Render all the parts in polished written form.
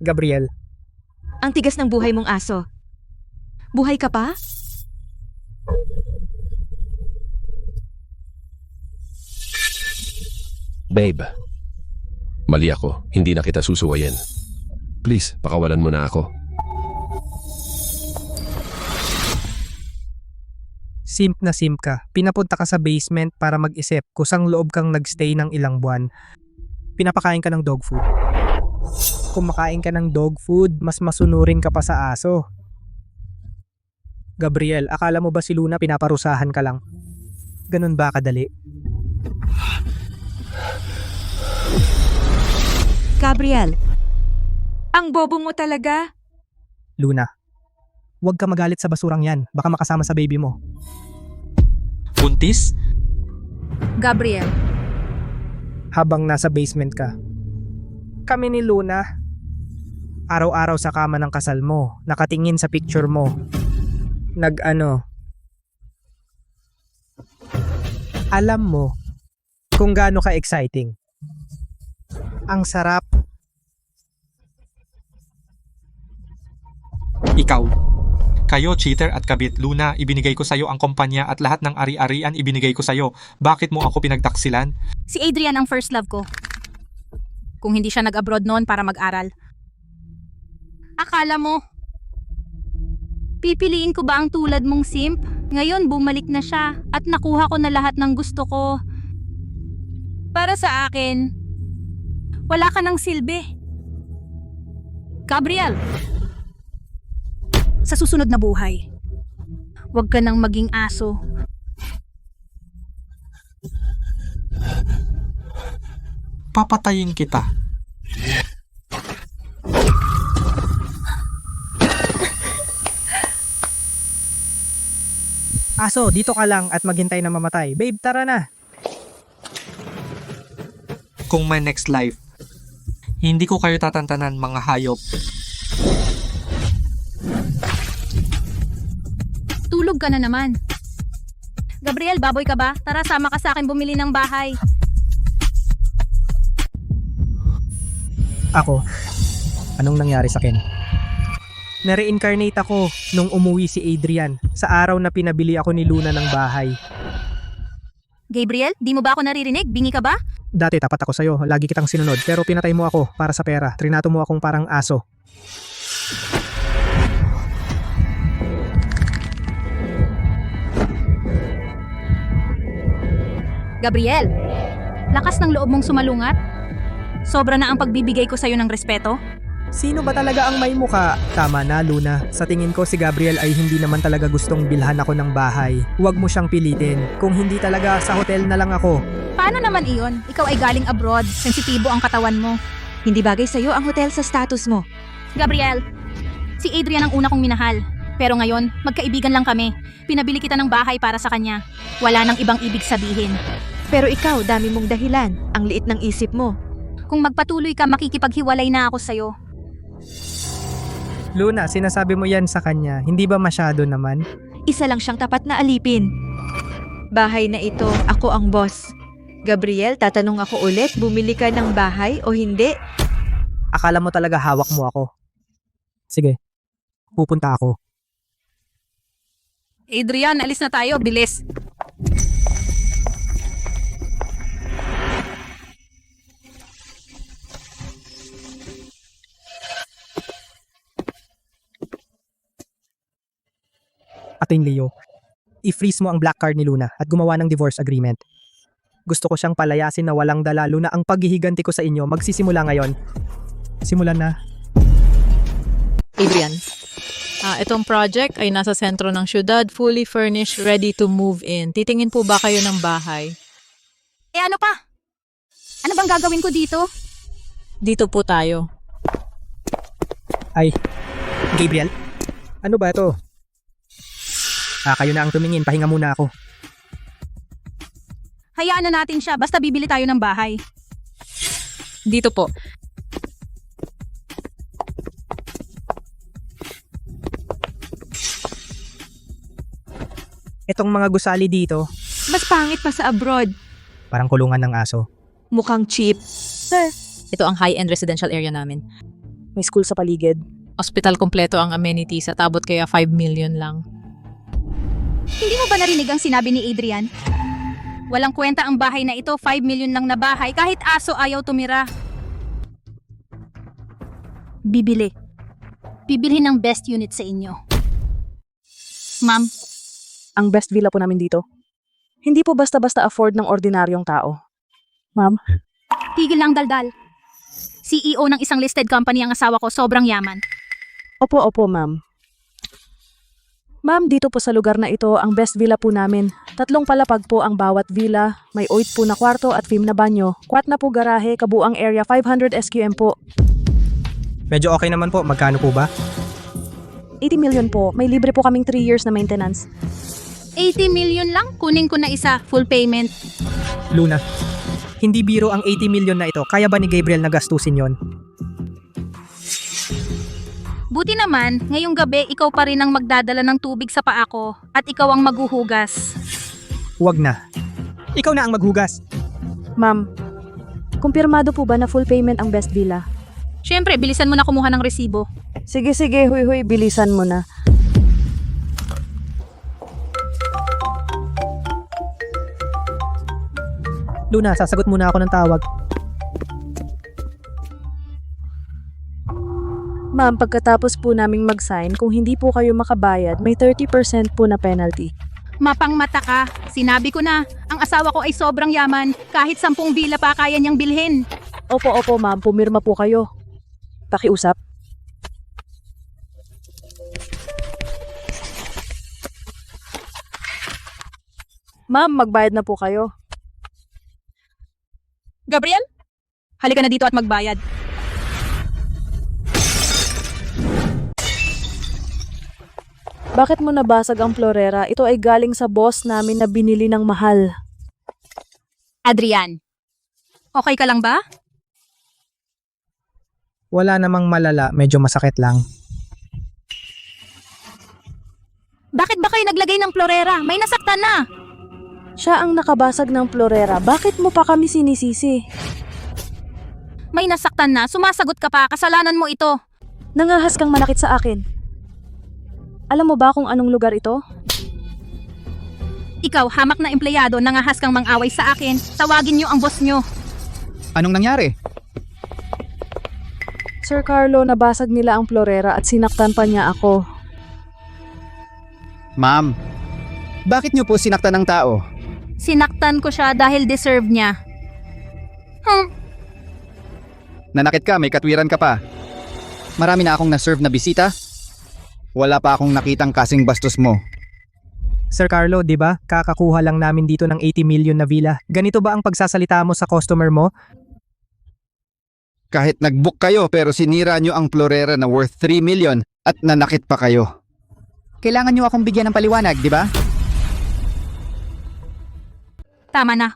Gabriel, Ang tigas ng buhay mong aso. Buhay ka pa? Babe, mali ako. Hindi na kita susuwayin. Please, pakawalan mo na ako. simp na simp ka. Pinapunta ka sa basement para mag-isip kusang loob kang nagstay ng ilang buwan. Pinapakain ka ng dog food. Kumakain ka ng dog food, mas masunurin ka pa sa aso. Gabriel, akala mo ba si Luna pinaparusahan ka lang? Ganun ba kadali? Gabriel, ang bobo mo talaga. Luna, huwag ka magalit sa basurang yan. Baka makasama sa baby mo. Buntis? Gabriel, Habang nasa basement ka. Kami ni Luna, araw-araw sa kama ng kasal mo, nakatingin sa picture mo. Alam mo kung gaano ka exciting. Ang sarap. Ikaw. Kayo, cheater at kabit. Luna, ibinigay ko sa'yo ang kumpanya at lahat ng ari-arian ibinigay ko sa'yo. Bakit mo ako pinagtaksilan? Si Adrian ang first love ko. Kung hindi siya nag-abroad noon para mag-aral. Akala mo, pipiliin ko ba ang tulad mong simp? Ngayon bumalik na siya at nakuha ko na lahat ng gusto ko. Para sa akin, wala ka ng silbi. Gabriel, sa susunod na buhay, huwag ka nang maging aso. Papatayin kita. Aso, dito ka lang at maghintay na mamatay. Babe, tara na. Kung may next life, hindi ko kayo tatantanan mga hayop. Tulog ka na naman. Gabriel, baboy ka ba? Tara, sama ka sa akin bumili ng bahay. Ako, anong nangyari sa akin? Na-reincarnate ako nung umuwi si Adrian sa araw na pinabili ako ni Luna ng bahay. Gabriel, di mo ba ako naririnig? Bingi ka ba? Dati tapat ako sa'yo, lagi kitang sinunod, pero pinatay mo ako para sa pera. Trinato mo akong parang aso. Gabriel, lakas ng loob mong sumalungat? Sobra na ang pagbibigay ko sa'yo ng respeto? Sino ba talaga ang may muka? Tama na, Luna. Sa tingin ko si Gabriel ay hindi naman talaga gustong bilhan ako ng bahay. Huwag mo siyang pilitin. Kung hindi talaga, sa hotel na lang ako. Paano naman iyon? Ikaw ay galing abroad, sensitibo ang katawan mo. Hindi bagay sa'yo ang hotel sa status mo. Gabriel, si Adrian ang una kong minahal. Pero ngayon, magkaibigan lang kami. Pinabili kita ng bahay para sa kanya. Wala nang ibang ibig sabihin. Pero ikaw, dami mong dahilan. Ang liit ng isip mo. Kung magpatuloy ka, makikipaghiwalay na ako sa'yo. Luna, sinasabi mo yan sa kanya. Hindi ba masyado naman? Isa lang siyang tapat na alipin. Bahay na ito, ako ang boss. Gabriel, tatanong ako ulit, bumili ka ng bahay o hindi? Akala mo talaga hawak mo ako. Sige, pupunta ako. Adrian, alis na tayo. Bilis. Ating Leo, i-freeze mo ang black card ni Luna at gumawa ng divorce agreement. Gusto ko siyang palayasin na walang dala. Luna, ang paghihiganti ko sa inyo magsisimula ngayon. Simulan na. Adrian. Itong project ay nasa sentro ng syudad, fully furnished, ready to move in. Titingin po ba kayo ng bahay? Ano pa? Ano bang gagawin ko dito? Dito po tayo. Ay, Gabriel? Ano ba ito? Kayo na ang tumingin. Pahinga muna ako. Hayaan na natin siya. Basta bibili tayo ng bahay. Dito po. Itong mga gusali dito, Mas pangit pa sa abroad. parang kulungan ng aso. Mukhang cheap. Ito ang high-end residential area namin. May school sa paligid. Hospital kompleto ang amenities at abot kaya 5 million lang. Hindi mo ba narinig ang sinabi ni Adrian? Walang kwenta ang bahay na ito, 5 million lang na bahay, kahit aso ayaw tumira. Bibili. Bibilhin ng best unit sa inyo. Ma'am, Ang best villa po namin dito. Hindi po basta-basta afford ng ordinaryong tao. Ma'am, tigil na ang daldal. CEO ng isang listed company ang asawa ko, sobrang yaman. opo ma'am. Ma'am, dito po sa lugar na ito, ang best villa po namin. 3 palapag po ang bawat villa, may 8 po na kwarto at 5 na banyo. 4 na po garahe, kabuang area, 500 SQM po. Medyo okay naman po. Magkano po ba? 80 million po, may libre po kaming 3 years na maintenance. 80 million lang, kunin ko na isa, full payment. Luna, hindi biro ang 80 million na ito. Kaya ba ni Gabriel na gastusin yon? Buti naman, ngayong gabi ikaw pa rin ang magdadala ng tubig sa paa ko at ikaw ang maghuhugas. Huwag na. Ikaw na ang maghugas. Ma'am, kumpirmado po ba na full payment ang best villa? Siyempre, bilisan mo na kumuha ng resibo. Sige, huy, bilisan mo na. Luna, sasagot muna ako ng tawag. Ma'am, pagkatapos po naming mag-sign, kung hindi po kayo makabayad, may 30% po na penalty. Mapang mata ka. Sinabi ko na, ang asawa ko ay sobrang yaman. Kahit 10 villa pa kaya niyang bilhin. Opo ma'am, pumirma po kayo. Pakiusap. Ma'am, magbayad na po kayo. Gabriel, halika na dito at magbayad. Bakit mo nabasag ang florera? Ito ay galing sa boss namin na binili ng mahal. Adrian, okay ka lang ba? Wala namang malala. Medyo masakit lang. Bakit ba kayo naglagay ng florera? May nasaktan na. Siya ang nakabasag ng florera. Bakit mo pa kami sinisisi? May nasaktan na. Sumasagot ka pa. Kasalanan mo ito. Nangahas kang manakit sa akin. Alam mo ba kung anong lugar ito? Ikaw, hamak na empleyado, nangahas kang mang-away sa akin. Tawagin niyo ang boss niyo. Anong nangyari? Sir Carlo, nabasag nila ang florera at sinaktan pa niya ako. Ma'am, bakit niyo po sinaktan ng tao? Sinaktan ko siya dahil deserve niya. Nanakit ka, may katwiran ka pa. Marami na akong na-serve na bisita. Wala pa akong nakitang kasing bastos mo. Sir Carlo, di ba? Kakakuha lang namin dito ng 80 million na villa. Ganito ba ang pagsasalita mo sa customer mo? Kahit nag-book kayo pero sinira niyo ang florera na worth 3 million at nanakit pa kayo. Kailangan niyo akong bigyan ng paliwanag, di ba? Tama na.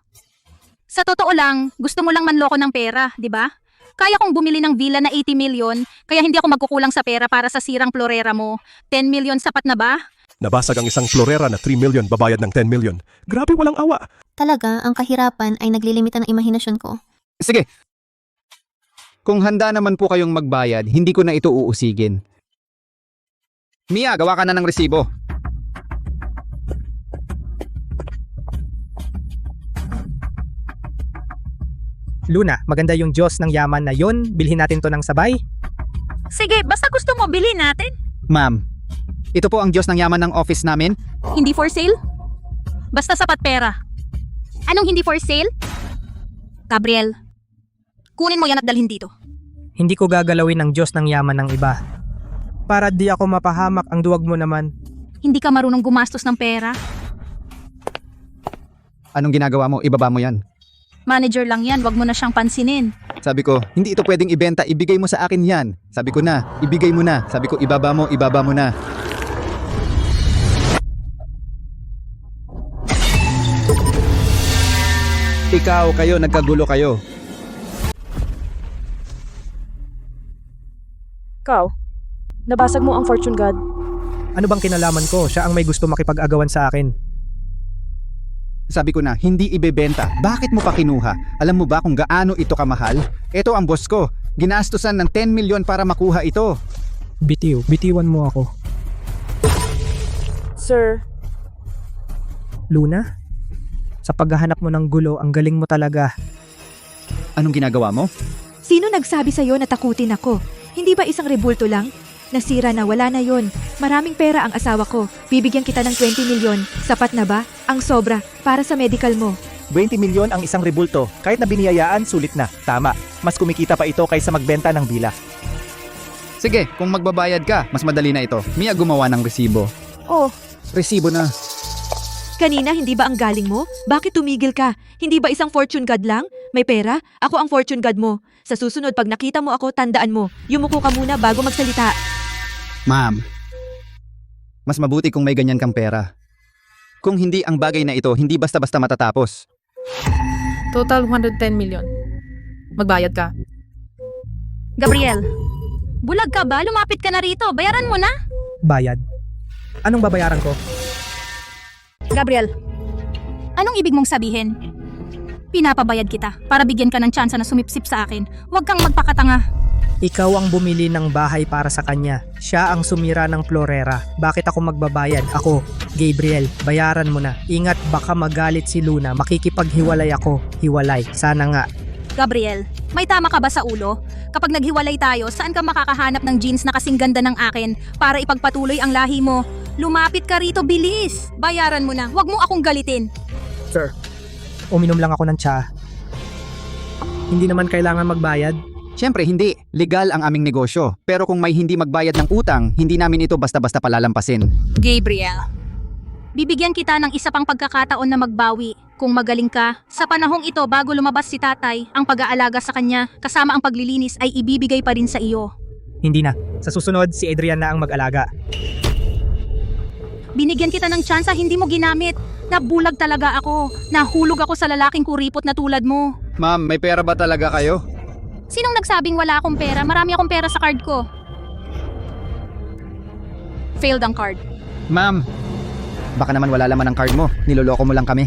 Sa totoo lang, gusto mo lang manloko ng pera, di ba? Kaya kong bumili ng villa na 80 million, kaya hindi ako magkukulang sa pera para sa sirang florera mo. 10 million sapat na ba? Nabasag ang isang florera na 3 million, babayad ng 10 million. Grabe, walang awa. Talaga, ang kahirapan ay naglilimitan ng imahinasyon ko. Sige. Kung handa naman po kayong magbayad, hindi ko na ito uusigin. Mia, gawa ka na ng resibo. Luna, maganda yung Diyos ng yaman na yon. Bilhin natin to ng sabay. Sige, basta gusto mo, bilhin natin. Ma'am, ito po ang Diyos ng yaman ng office namin. Hindi for sale? Basta sapat pera. Anong hindi for sale? Gabriel, kunin mo yan at dalhin dito. Hindi ko gagalawin ng Diyos ng yaman ng iba. Para di ako mapahamak, ang duwag mo naman. Hindi ka marunong gumastos ng pera. Anong ginagawa mo? Ibaba mo yan. Manager lang yan, wag mo na siyang pansinin. Sabi ko, hindi ito pwedeng ibenta, ibigay mo sa akin yan. Sabi ko na, ibigay mo na. Sabi ko, ibaba mo na. Ikaw, kayo, nagkagulo kayo. Ikaw, nabasag mo ang fortune god. Ano bang kinalaman ko? Siya ang may gusto makipag-agawan sa akin. Sabi ko na, hindi ibebenta. Bakit mo pa kinuha? Alam mo ba kung gaano ito kamahal? Ito ang boss ko. Ginastusan ng 10 milyon para makuha ito. Bitiwan mo ako. Sir, Luna? Sa paghahanap mo ng gulo, ang galing mo talaga. Anong ginagawa mo? Sino nagsabi sa'yo na takutin ako? Hindi ba isang rebulto lang? Nasira na, wala na yon. Maraming pera ang asawa ko. Bibigyan kita ng 20 milyon. Sapat na ba? Ang sobra. Para sa medical mo. 20 milyon ang isang rebulto. Kahit na biniyayaan, sulit na. Tama. Mas kumikita pa ito kaysa magbenta ng villa. Sige, kung magbabayad ka, mas madali na ito. Mia gumawa ng resibo. Oh, Resibo na. kanina hindi ba ang galing mo? Bakit tumigil ka? Hindi ba isang fortune god lang? May pera? Ako ang fortune god mo. Sa susunod, pag nakita mo ako, tandaan mo. Yumuko ka muna bago magsalita. Ma'am, mas mabuti kung may ganyan kang pera. Kung hindi, ang bagay na ito, hindi basta-basta matatapos. Total 110 million. Magbayad ka. Gabriel, bulag ka ba? Lumapit ka na rito. Bayaran mo na. Bayad. Anong babayaran ko? Gabriel, anong ibig mong sabihin? Pinapabayad kita para bigyan ka ng tsansa na sumipsip sa akin. Huwag kang magpakatanga. Ikaw ang bumili ng bahay para sa kanya. Siya ang sumira ng florera. Bakit ako magbabayad? Ako, Gabriel, bayaran mo na. Ingat, baka magalit si Luna. Makikipaghiwalay ako. Hiwalay. Sana nga. Gabriel, may tama ka ba sa ulo? Kapag naghiwalay tayo, saan ka makakahanap ng jeans na kasing ganda ng akin para ipagpatuloy ang lahi mo? Lumapit ka rito, bilis! Bayaran mo na, huwag mo akong galitin. Sir, uminom lang ako ng tsa. Hindi naman kailangan magbayad. Siyempre, hindi. Legal ang aming negosyo. Pero kung may hindi magbayad ng utang, hindi namin ito basta-basta palalampasin. Gabriel, bibigyan kita ng isa pang pagkakataon na magbawi. Kung magaling ka, sa panahong ito bago lumabas si tatay, ang pag-aalaga sa kanya kasama ang paglilinis ay ibibigay pa rin sa iyo. Hindi na. Sa susunod, si Adrian na ang mag-alaga. Binigyan kita ng tsansa, hindi mo ginamit. Nabulag talaga ako. Nahulog ako sa lalaking kuripot na tulad mo. Ma'am, may pera ba talaga kayo? Sinong nagsabing wala akong pera? Marami akong pera sa card ko. Failed ang card. Ma'am, baka naman wala laman ang card mo. Niloloko mo lang kami.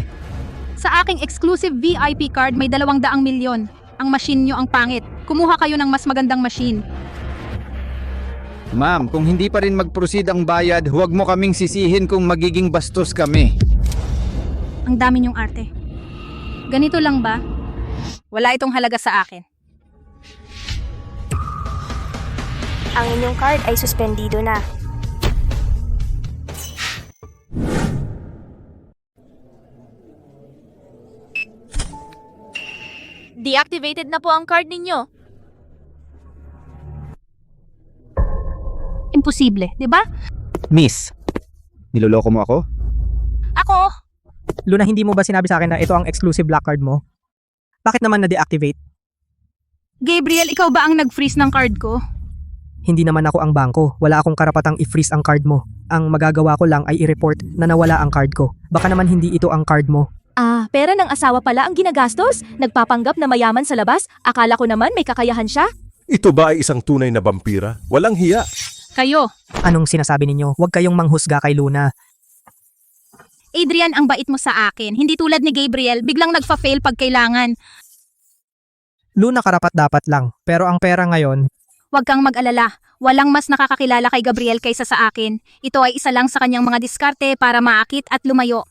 Sa aking exclusive VIP card may 200 milyon. Ang machine nyo ang pangit. Kumuha kayo ng mas magandang machine. Ma'am, kung hindi pa rin mag-proceed ang bayad, huwag mo kaming sisihin kung magiging bastos kami. Ang dami nyong arte. Ganito lang ba? Wala itong halaga sa akin. Ang inyong card ay suspendido na. Deactivated na po ang card ninyo. Imposible, di ba? Miss, niloloko mo ako? Ako, Luna, hindi mo ba sinabi sa akin na ito ang exclusive black card mo? Bakit naman na-deactivate? Gabriel, ikaw ba ang nag-freeze ng card ko? Hindi naman ako ang bangko. Wala akong karapatang i-freeze ang card mo. Ang magagawa ko lang ay i-report na nawala ang card ko. Baka naman hindi ito ang card mo. Ah, pera ng asawa pala ang ginagastos? Nagpapanggap na mayaman sa labas? Akala ko naman may kakayahan siya? Ito ba ay isang tunay na vampira? Walang hiya. Kayo. Anong sinasabi ninyo? Huwag kayong manghusga kay Luna. Adrian, ang bait mo sa akin. Hindi tulad ni Gabriel, biglang nagfa-fail pag kailangan. Luna, karapat-dapat lang. Pero ang pera ngayon, Huwag kang mag-alala. Walang mas nakakakilala kay Gabriel kaysa sa akin. Ito ay isa lang sa kanyang mga diskarte para maakit at lumayo.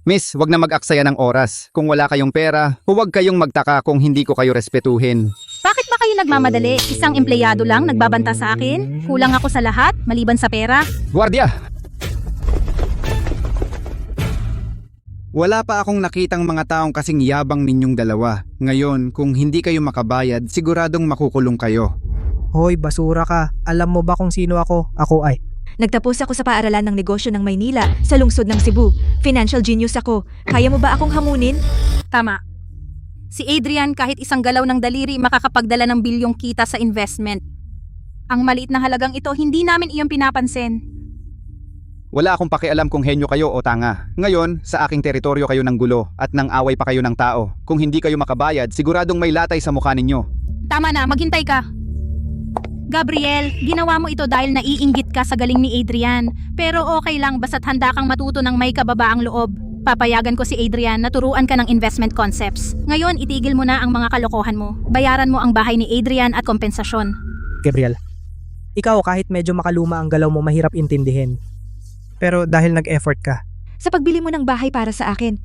Miss, wag na mag-aksaya ng oras. Kung wala kayong pera, huwag kayong magtaka kung hindi ko kayo respetuhin. Bakit ba kayo nagmamadali? Isang empleyado lang nagbabanta sa akin? Kulang ako sa lahat, maliban sa pera? Guardia! Wala pa akong nakitang mga taong kasing yabang ninyong dalawa. Ngayon, kung hindi kayo makabayad, siguradong makukulong kayo. hoy, basura ka. Alam mo ba kung sino ako? Ako ay. Nagtapos ako sa paaralan ng negosyo ng Maynila sa lungsod ng Cebu. Financial genius ako. Kaya mo ba akong hamunin? Tama. Si Adrian kahit isang galaw ng daliri makakapagdala ng bilyong kita sa investment. Ang maliit na halagang ito, hindi namin iyon pinapansin. Wala akong pakialam kung henyo kayo o tanga. Ngayon, sa aking teritoryo kayo ng gulo at nang away pa kayo ng tao. Kung hindi kayo makabayad, siguradong may latay sa mukha ninyo. Tama na, maghintay ka. Gabriel, ginawa mo ito dahil naiinggit ka sa galing ni Adrian. Pero okay lang basta't handa kang matuto ng may kababaang loob. Papayagan ko si Adrian na turuan ka ng investment concepts. Ngayon, itigil mo na ang mga kalokohan mo. Bayaran mo ang bahay ni Adrian at kompensasyon. Gabriel, ikaw kahit medyo makaluma ang galaw mo mahirap intindihin. Pero dahil nag-effort ka, Sa pagbili mo ng bahay para sa akin,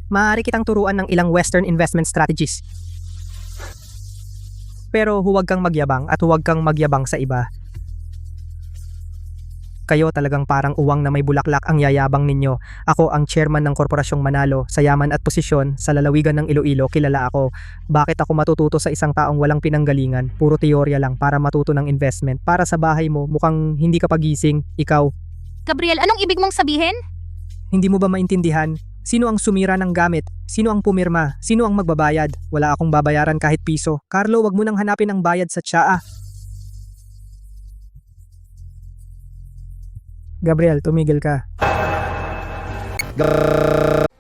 maaari kitang turuan ng ilang Western investment strategies. Pero huwag kang magyabang at huwag kang magyabang sa iba. Kayo talagang parang uwang na may bulaklak ang yayabang ninyo. Ako ang chairman ng korporasyong Manalo, sa yaman at posisyon, sa lalawigan ng Iloilo, kilala ako. Bakit ako matututo sa isang taong walang pinanggalingan? Puro teorya lang para matuto ng investment. Para sa bahay mo, mukhang hindi ka pagising, ikaw. Gabriel, anong ibig mong sabihin? Hindi mo ba maintindihan? Sino ang sumira ng gamit? Sino ang pumirma? Sino ang magbabayad? Wala akong babayaran kahit piso. Carlo, wag mo nang hanapin ang bayad sa tsaa. Gabriel, tumigil ka.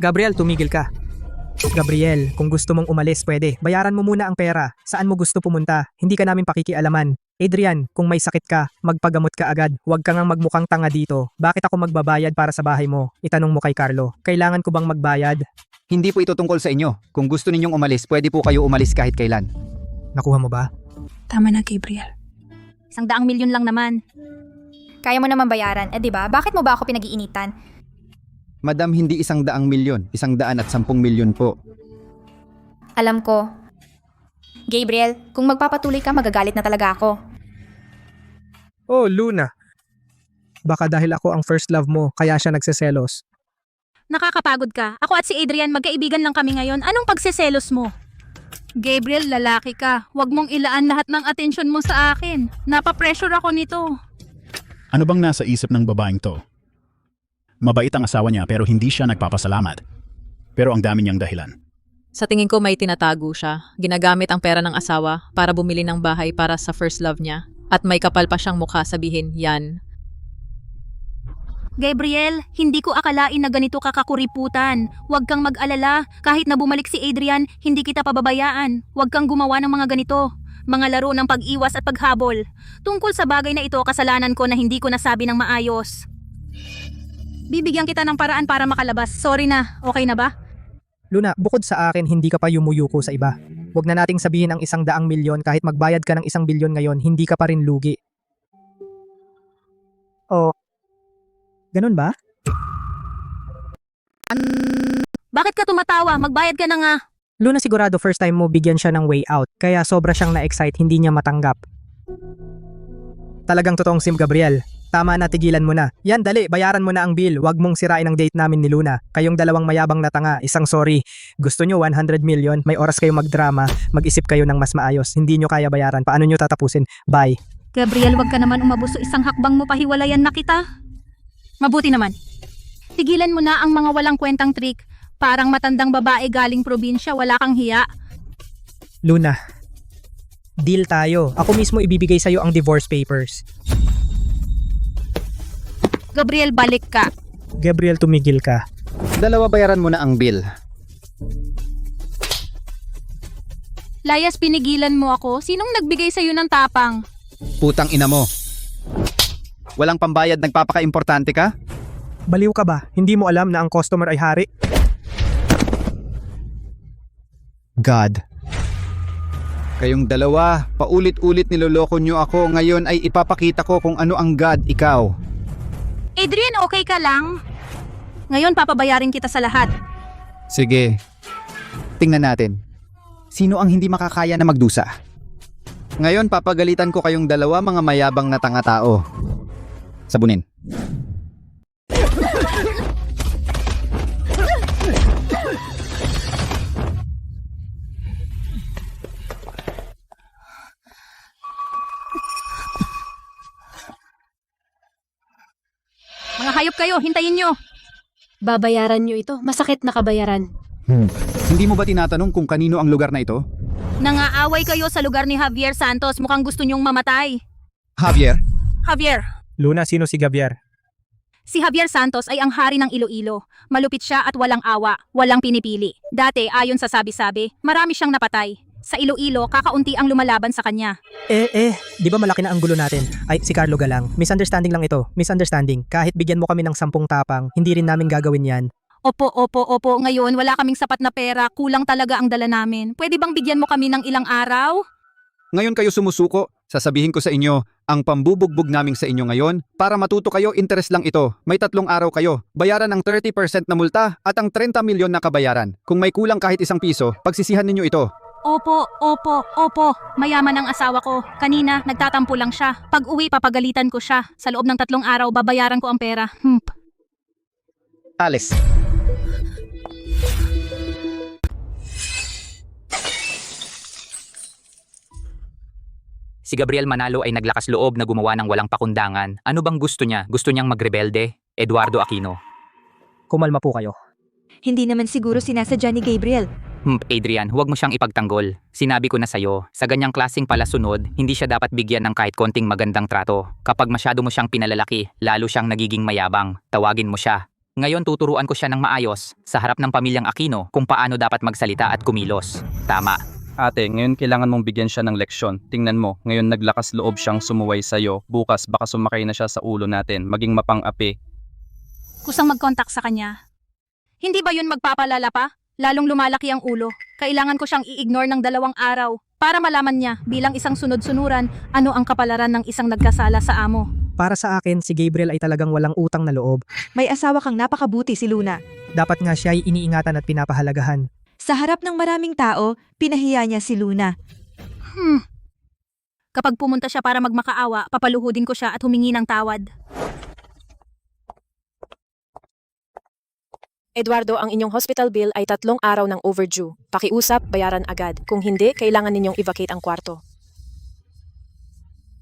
Gabriel, tumigil ka. Gabriel, kung gusto mong umalis, pwede. Bayaran mo muna ang pera. Saan mo gusto pumunta? Hindi ka namin pakikialaman. Adrian, kung may sakit ka, magpagamot ka agad. Huwag ka ngang magmukhang tanga dito. Bakit ako magbabayad para sa bahay mo? Itanong mo kay Carlo. Kailangan ko bang magbayad? Hindi po ito tungkol sa inyo. Kung gusto ninyong umalis, pwede po kayo umalis kahit kailan. Nakuha mo ba? Tama na, Gabriel. 100 milyon lang naman. Kaya mo naman bayaran, di ba? Bakit mo ba ako pinag-iinitan? Madam, hindi 100 milyon, 110 milyon po. Alam ko. Gabriel, kung magpapatuloy ka, magagalit na talaga ako. Oh, Luna. Baka dahil ako ang first love mo, kaya siya nagseselos. Nakakapagod ka. Ako at si Adrian, magkaibigan lang kami ngayon. Anong pagseselos mo? Gabriel, lalaki ka. Huwag mong ilaan lahat ng atensyon mo sa akin. Napapressure ako nito. Ano bang nasa isip ng babaeng to? Mabait ang asawa niya pero hindi siya nagpapasalamat. Pero ang dami niyang dahilan. Sa tingin ko may tinatago siya. Ginagamit ang pera ng asawa para bumili ng bahay para sa first love niya. At may kapal pa siyang mukha sabihin, yan. Gabriel, hindi ko akalain na ganito ka kakuriputan. Huwag kang mag-alala. Kahit na bumalik si Adrian, hindi kita pababayaan. Huwag kang gumawa ng mga ganito. Mga laro ng pag-iwas at paghabol. Tungkol sa bagay na ito, kasalanan ko na hindi ko nasabi ng maayos. Bibigyan kita ng paraan para makalabas. Sorry na, okay na ba? Luna, bukod sa akin, hindi ka pa yumuyuko sa iba. Huwag na nating sabihin ang 100 milyon kahit magbayad ka ng 1 bilyon ngayon, hindi ka pa rin lugi. Oh, ganun ba? Bakit ka tumatawa? Magbayad ka na nga. Luna, sigurado first time mo bigyan siya ng way out, kaya sobra siyang na-excite, hindi niya matanggap. Talagang totoong sim, Gabriel. Tama na, tigilan mo na. Yan, dali, bayaran mo na ang bill. Huwag mong sirain ang date namin ni Luna. Kayong dalawang mayabang na tanga, isang sorry. Gusto nyo 100 million, may oras kayo magdrama, mag-isip kayo ng mas maayos. Hindi nyo kaya bayaran, paano nyo tatapusin? Bye. Gabriel, wag ka naman umabuso. Isang hakbang mo pahiwalayan na kita. Mabuti naman. Tigilan mo na ang mga walang kwentang trick. Parang matandang babae galing probinsya, wala kang hiya. Luna, deal tayo. Ako mismo ibibigay sa'yo ang divorce papers. Gabriel, balik ka. Gabriel, tumigil ka. Dalawa, bayaran mo na ang bill. Layas, pinigilan mo ako. Sinong nagbigay sa'yo ng tapang? Putang ina mo. Walang pambayad, nagpapaka-importante ka? Baliw ka ba? Hindi mo alam na ang customer ay hari? God. Kayong dalawa, paulit-ulit niloloko nyo ako. Ngayon ay ipapakita ko kung ano ang God, ikaw. Adrian, okay ka lang? Ngayon, papabayarin kita sa lahat. Sige. Tingnan natin. Sino ang hindi makakaya na magdusa? Ngayon, papagalitan ko kayong dalawa, mga mayabang na tanga-tao. Sabunin. Mga hayop kayo, hintayin nyo. Babayaran nyo ito. Masakit na kabayaran. Hindi mo ba tinatanong kung kanino ang lugar na ito? Nangaaway kayo sa lugar ni Javier Santos. Mukhang gusto nyong mamatay. Javier? Javier. Luna, sino si Javier? Si Javier Santos ay ang hari ng Iloilo. Malupit siya at walang awa, walang pinipili. Dati, ayon sa sabi-sabi, marami siyang napatay. Sa Iloilo, kakaunti ang lumalaban sa kanya. Di ba malaki na ang gulo natin? Ay, si Carlo Galang. Misunderstanding lang ito. Misunderstanding. Kahit bigyan mo kami ng 10 tapang, hindi rin namin gagawin yan. Opo. Ngayon, wala kaming sapat na pera. Kulang talaga ang dala namin. Pwede bang bigyan mo kami ng ilang araw? Ngayon kayo sumusuko, sasabihin ko sa inyo, ang pambubugbog namin sa inyo ngayon, para matuto kayo, interest lang ito. May 3 araw kayo, bayaran ang 30% na multa at ang 30 milyon na kabayaran. Kung may kulang kahit 1 piso, pagsisihan ninyo ito. Opo. Mayaman ang asawa ko. Kanina, nagtatampo lang siya. Pag uwi, papagalitan ko siya. Sa loob ng 3 araw, babayaran ko ang pera. Alis. Si Gabriel Manalo ay naglakas loob na gumawa ng walang pakundangan. Ano bang gusto niya? Gusto niyang magrebelde? Eduardo Aquino. Kumalma po kayo. Hindi naman siguro sinasadya ni Gabriel. Adrian, huwag mo siyang ipagtanggol. Sinabi ko na sa'yo, sa ganyang klaseng palasunod, hindi siya dapat bigyan ng kahit konting magandang trato. Kapag masyado mo siyang pinalalaki, lalo siyang nagiging mayabang. Tawagin mo siya. Ngayon tuturuan ko siya ng maayos, sa harap ng pamilyang Aquino, kung paano dapat magsalita at kumilos. Tama. Ate, ngayon kailangan mong bigyan siya ng leksyon. Tingnan mo, ngayon naglakas loob siyang sumuway sa'yo. Bukas baka sumakay na siya sa ulo natin, maging mapang-api. Kusang mag-contact sa kanya. Hindi ba yun magpapalala pa? Lalong lumalaki ang ulo. Kailangan ko siyang i-ignore ng 2 araw para malaman niya bilang isang sunod-sunuran ano ang kapalaran ng isang nagkasala sa amo. Para sa akin, si Gabriel ay talagang walang utang na loob. May asawa kang napakabuti si Luna. Dapat nga siya ay iniingatan at pinapahalagahan. Sa harap ng maraming tao, pinahiya niya si Luna. Kapag pumunta siya para magmakaawa, papaluhudin ko siya at humingi ng tawad. Eduardo, ang inyong hospital bill ay 3 araw ng overdue. Pakiusap, bayaran agad. Kung hindi, kailangan ninyong i-vacate ang kwarto.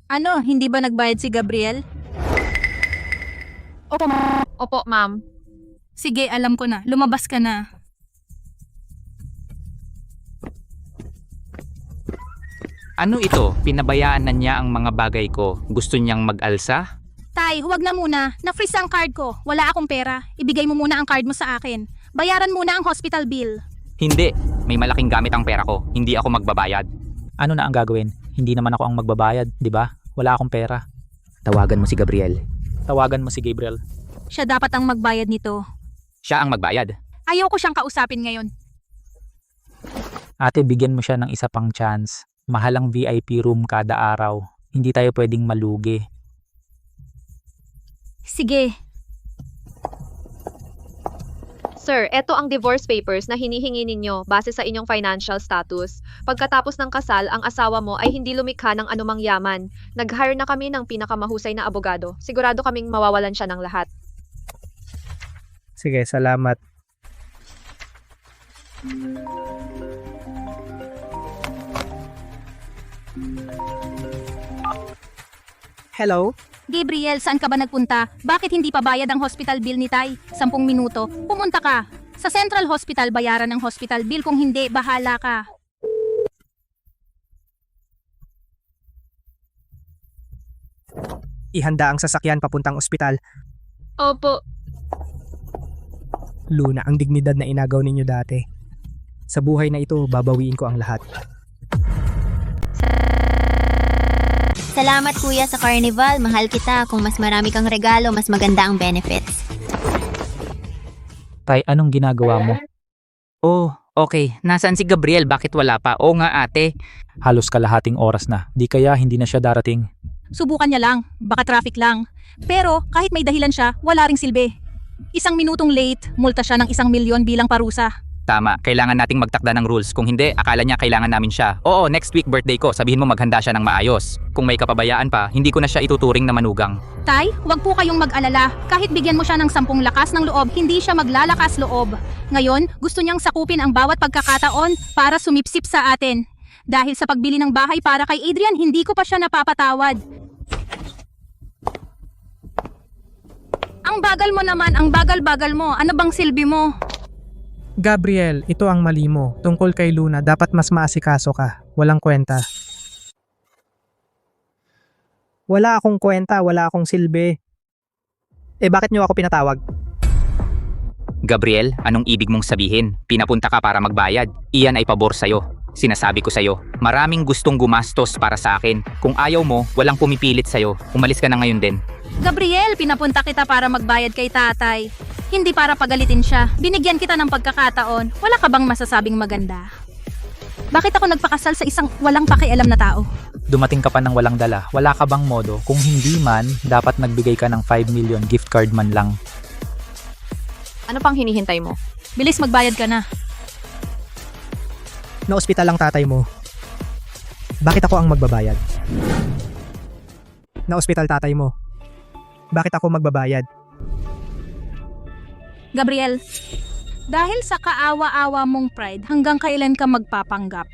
Ano, hindi ba nagbayad si Gabriel? Opo, ma'am. Sige, alam ko na. Lumabas ka na. Ano ito? Pinabayaan na niya ang mga bagay ko. Gusto niyang mag-alsa? Tay, huwag na muna. Na-freeze ang card ko. Wala akong pera. Ibigay mo muna ang card mo sa akin. Bayaran muna ang hospital bill. Hindi. May malaking gamit ang pera ko. Hindi ako magbabayad. Ano na ang gagawin? Hindi naman ako ang magbabayad, di ba? Wala akong pera. Tawagan mo si Gabriel. Tawagan mo si Gabriel. Siya dapat ang magbayad nito. Siya ang magbayad. Ayaw ko siyang kausapin ngayon. Ate, bigyan mo siya ng isa pang chance. Mahal ang VIP room kada araw. Hindi tayo pwedeng malugi. Sige. Sir, eto ang divorce papers na hinihingi ninyo base sa inyong financial status. Pagkatapos ng kasal, ang asawa mo ay hindi lumikha ng anumang yaman. Nag-hire na kami ng pinakamahusay na abogado. Sigurado kaming mawawalan siya ng lahat. Sige, salamat. Hello? Gabriel, saan ka ba nagpunta? Bakit hindi pa bayad ang hospital bill ni Tay? 10 minuto. Pumunta ka. Sa Central Hospital, bayaran ang hospital bill. Kung hindi, bahala ka. Ihanda ang sasakyan papuntang ospital. Opo. Luna, ang dignidad na inagaw ninyo dati. Sa buhay na ito, babawiin ko ang lahat. Salamat kuya sa Carnival. Mahal kita. Kung mas marami kang regalo, mas maganda ang benefits. Tay, anong ginagawa mo? Oh, okay. Nasaan si Gabriel? Bakit wala pa? Oo nga ate. Halos kalahating oras na. Di kaya hindi na siya darating. Subukan niya lang. Baka traffic lang. Pero kahit may dahilan siya, wala ring silbi. 1 minutong late, multa siya ng 1 milyon bilang parusa. Tama, kailangan nating magtakda ng rules. Kung hindi, akala niya kailangan namin siya. Oo, next week birthday ko, sabihin mo maghanda siya ng maayos. Kung may kapabayaan pa, hindi ko na siya ituturing na manugang. Tay, huwag po kayong mag-alala. Kahit bigyan mo siya ng 10 lakas ng loob, hindi siya maglalakas loob. Ngayon, gusto niyang sakupin ang bawat pagkakataon para sumipsip sa atin. Dahil sa pagbili ng bahay para kay Adrian, hindi ko pa siya napapatawad. Ang bagal mo naman, ang bagal-bagal mo. Ano bang silbi mo? Gabriel, ito ang mali mo. Tungkol kay Luna, dapat mas maasikaso ka. Walang kwenta. Wala akong kwenta, wala akong silbi. Bakit niyo ako pinatawag? Gabriel, anong ibig mong sabihin? Pinapunta ka para magbayad. Iyan ay pabor sa'yo. Sinasabi ko sa'yo, maraming gustong gumastos para sa akin. Kung ayaw mo, walang pumipilit sa'yo. Umalis ka na ngayon din. Gabriel, pinapunta kita para magbayad kay tatay. Hindi para pagalitin siya. Binigyan kita ng pagkakataon. Wala ka bang masasabing maganda? Bakit ako nagpakasal sa isang walang pakialam na tao? Dumating ka pa ng walang dala. Wala ka bang modo? Kung hindi man, dapat nagbigay ka ng 5 million gift card man lang. Ano pang hinihintay mo? Bilis magbayad ka na. Na-ospital ang tatay mo. Bakit ako ang magbabayad? Na-ospital tatay mo. Bakit ako magbabayad? Gabriel, dahil sa kaawa-awa mong pride, hanggang kailan ka magpapanggap?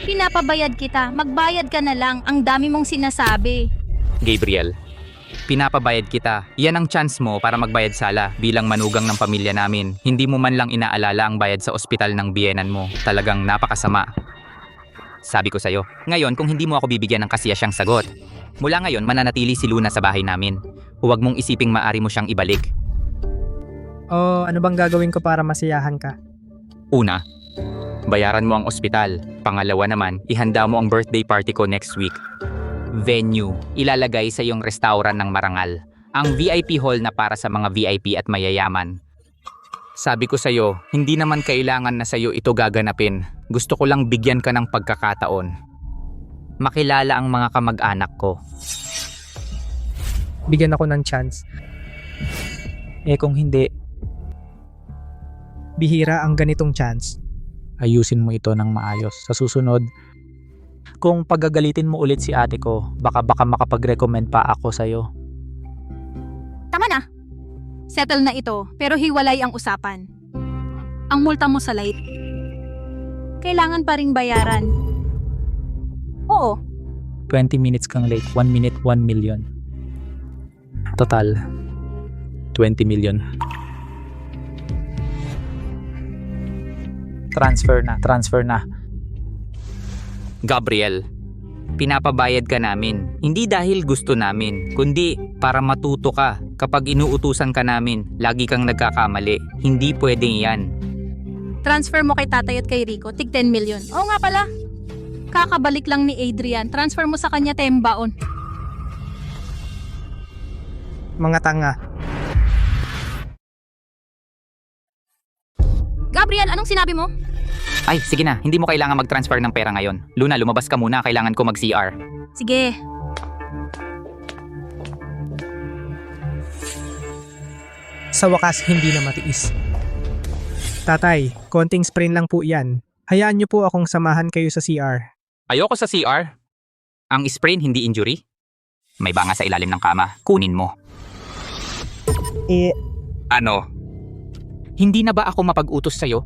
Pinapabayad kita, magbayad ka na lang, ang dami mong sinasabi. Gabriel, pinapabayad kita. Yan ang chance mo para magbayad sala bilang manugang ng pamilya namin. Hindi mo man lang inaalala ang bayad sa ospital ng biyenan mo. Talagang napakasama. Sabi ko sa'yo, ngayon kung hindi mo ako bibigyan ng kasiyasyang sagot, mula ngayon mananatili si Luna sa bahay namin. Huwag mong isiping maari mo siyang ibalik. O ano bang gagawin ko para masiyahan ka? Una, bayaran mo ang ospital. Pangalawa naman, ihanda mo ang birthday party ko next week. Venue, ilalagay sa iyong restaurant ng marangal. Ang VIP hall na para sa mga VIP at mayayaman. Sabi ko sa'yo, hindi naman kailangan na sa'yo ito gaganapin. Gusto ko lang bigyan ka ng pagkakataon. Makilala ang mga kamag-anak ko. Bigyan ako ng chance. Eh kung hindi, Bihira ang ganitong chance. ayusin mo ito ng maayos. Sa susunod, kung pagagalitin mo ulit si ate ko, baka makapag-recommend pa ako sa'yo. Tama na. Settle na ito, pero hiwalay ang usapan. Ang multa mo sa light, kailangan pa ring bayaran. Oo, 20 minutes kang late, 1 minute, 1 million. Total, 20 million. Transfer na. Gabriel, pinapabayad ka namin. Hindi dahil gusto namin, kundi para matuto ka. Kapag inuutusan ka namin, lagi kang nagkakamali. Hindi pwedeng yan. transfer mo kay tatay at kay Rico, tig 10 million. Oo nga pala, kakabalik lang ni Adrian, transfer mo sa kanya tembaon. Mga tanga. Gabriel, anong sinabi mo? Ay, sige na, hindi mo kailangan mag-transfer ng pera ngayon. Luna, lumabas ka muna, kailangan ko mag-CR. Sige. Sa wakas, hindi na matiis. Tatay, konting sprain lang po yan. Hayaan niyo po akong samahan kayo sa CR. Ayoko sa CR. Ang sprain, hindi injury. May banga sa ilalim ng kama, kunin mo. Ano? Hindi na ba ako mapag-utos sa'yo?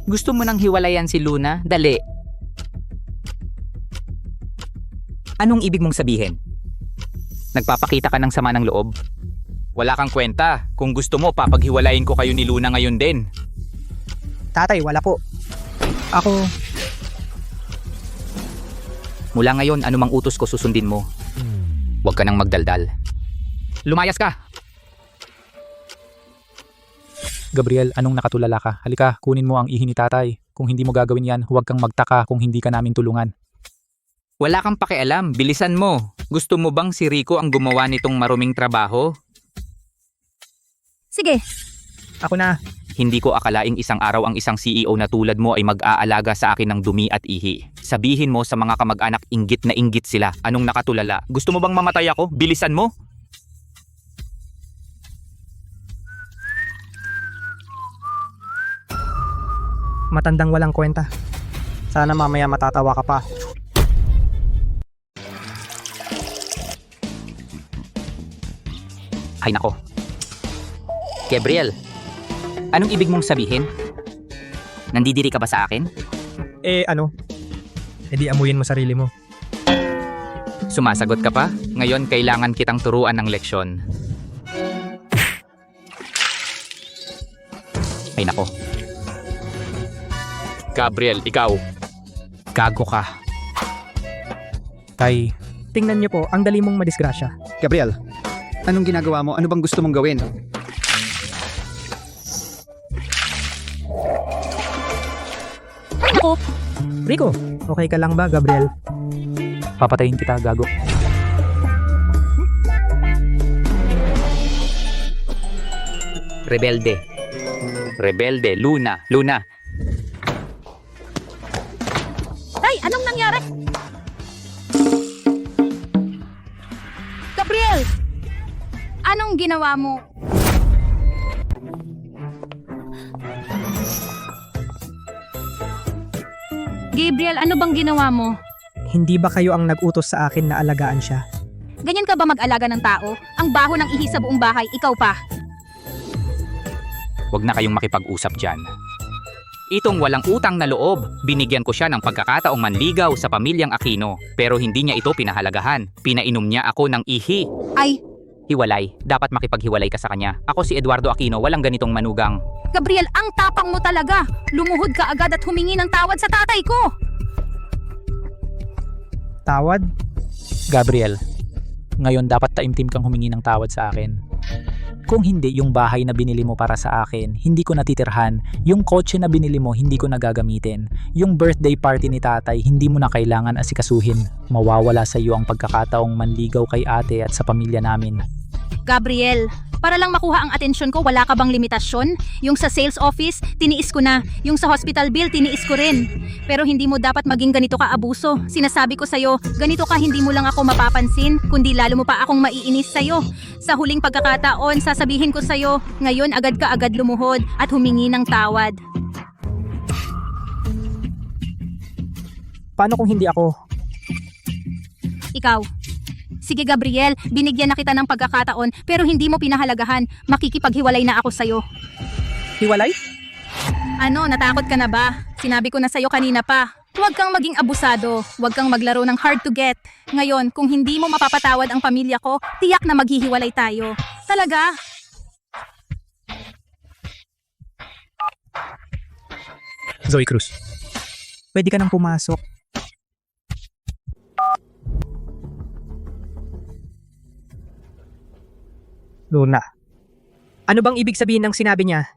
Gusto mo nang hiwalayan si Luna? Dali. Anong ibig mong sabihin? Nagpapakita ka ng sama ng loob? Wala kang kwenta. Kung gusto mo, papaghiwalayin ko kayo ni Luna ngayon din. Tatay, wala po. Ako... Mula ngayon, anumang utos ko susundin mo. Huwag ka nang magdaldal. Lumayas ka! Gabriel, anong nakatulala ka? Halika, kunin mo ang ihi ni tatay. Kung hindi mo gagawin yan, huwag kang magtaka kung hindi ka namin tulungan. Wala kang pakialam, bilisan mo. Gusto mo bang si Rico ang gumawa nitong maruming trabaho? Sige. Ako na. Hindi ko akalaing isang araw ang isang CEO na tulad mo ay mag-aalaga sa akin ng dumi at ihi. Sabihin mo sa mga kamag-anak inggit na inggit sila. Anong nakatulala? Gusto mo bang mamatay ako? Bilisan mo! Matandang walang kwenta. Sana mamaya matatawa ka pa. Ay nako. Gabriel, anong ibig mong sabihin? Nandidiri ka ba sa akin? Ano? Di amuyin mo sarili mo. Sumasagot ka pa? Ngayon kailangan kitang turuan ng leksyon. Ay nako. Gabriel, ikaw. Gago ka. Tay, tingnan niyo po, ang dali mong madisgrasya. Gabriel, anong ginagawa mo? Ano bang gusto mong gawin? Ako. Rico, okay ka lang ba, Gabriel? papatayin kita, gago. Rebelde. Rebelde, Luna. Luna, Tay, anong nangyari? Gabriel! Anong ginawa mo? Gabriel, ano bang ginawa mo? Hindi ba kayo ang nag-utos sa akin na alagaan siya? Ganyan ka ba mag-alaga ng tao? Ang baho ng ihi sa buong bahay, ikaw pa. wag na kayong makipag-usap dyan. Itong walang utang na loob, binigyan ko siya ng pagkakataong manligaw sa pamilyang Aquino, pero hindi niya ito pinahalagahan. Pinainom niya ako ng ihi. Ay, Hiwalay, dapat makipaghiwalay ka sa kanya. Ako si Eduardo Aquino, walang ganitong manugang. Gabriel, ang tapang mo talaga. Lumuhod ka agad at humingi ng tawad sa tatay ko. Tawad? Gabriel, ngayon dapat taimtim kang humingi ng tawad sa akin. Kung hindi, yung bahay na binili mo para sa akin, hindi ko natitirhan. Yung kotse na binili mo, hindi ko nagagamitin. Yung birthday party ni tatay, hindi mo na kailangan asikasuhin. Mawawala sa iyo ang pagkakataong manligaw kay ate at sa pamilya namin. Gabriel, para lang makuha ang atensyon ko, wala ka bang limitasyon? Yung sa sales office, tiniis ko na. Yung sa hospital bill, tiniis ko rin. Pero hindi mo dapat maging ganito ka abuso. Sinasabi ko sa'yo, ganito ka hindi mo lang ako mapapansin, kundi lalo mo pa akong maiinis sa'yo. Sa huling pagkakataon, sasabihin ko sa'yo, ngayon agad ka agad lumuhod at humingi ng tawad. Paano kung hindi ako? Ikaw. Sige Gabriel, binigyan na kita ng pagkakataon pero hindi mo pinahalagahan. Makikipaghiwalay na ako sa'yo. Hiwalay? Ano, natakot ka na ba? Sinabi ko na sa'yo kanina pa. Huwag kang maging abusado. Huwag kang maglaro ng hard to get. Ngayon, kung hindi mo mapapatawad ang pamilya ko, tiyak na maghihiwalay tayo. Talaga? Zoe Cruz, pwede ka nang pumasok. Luna, ano bang ibig sabihin ng sinabi niya?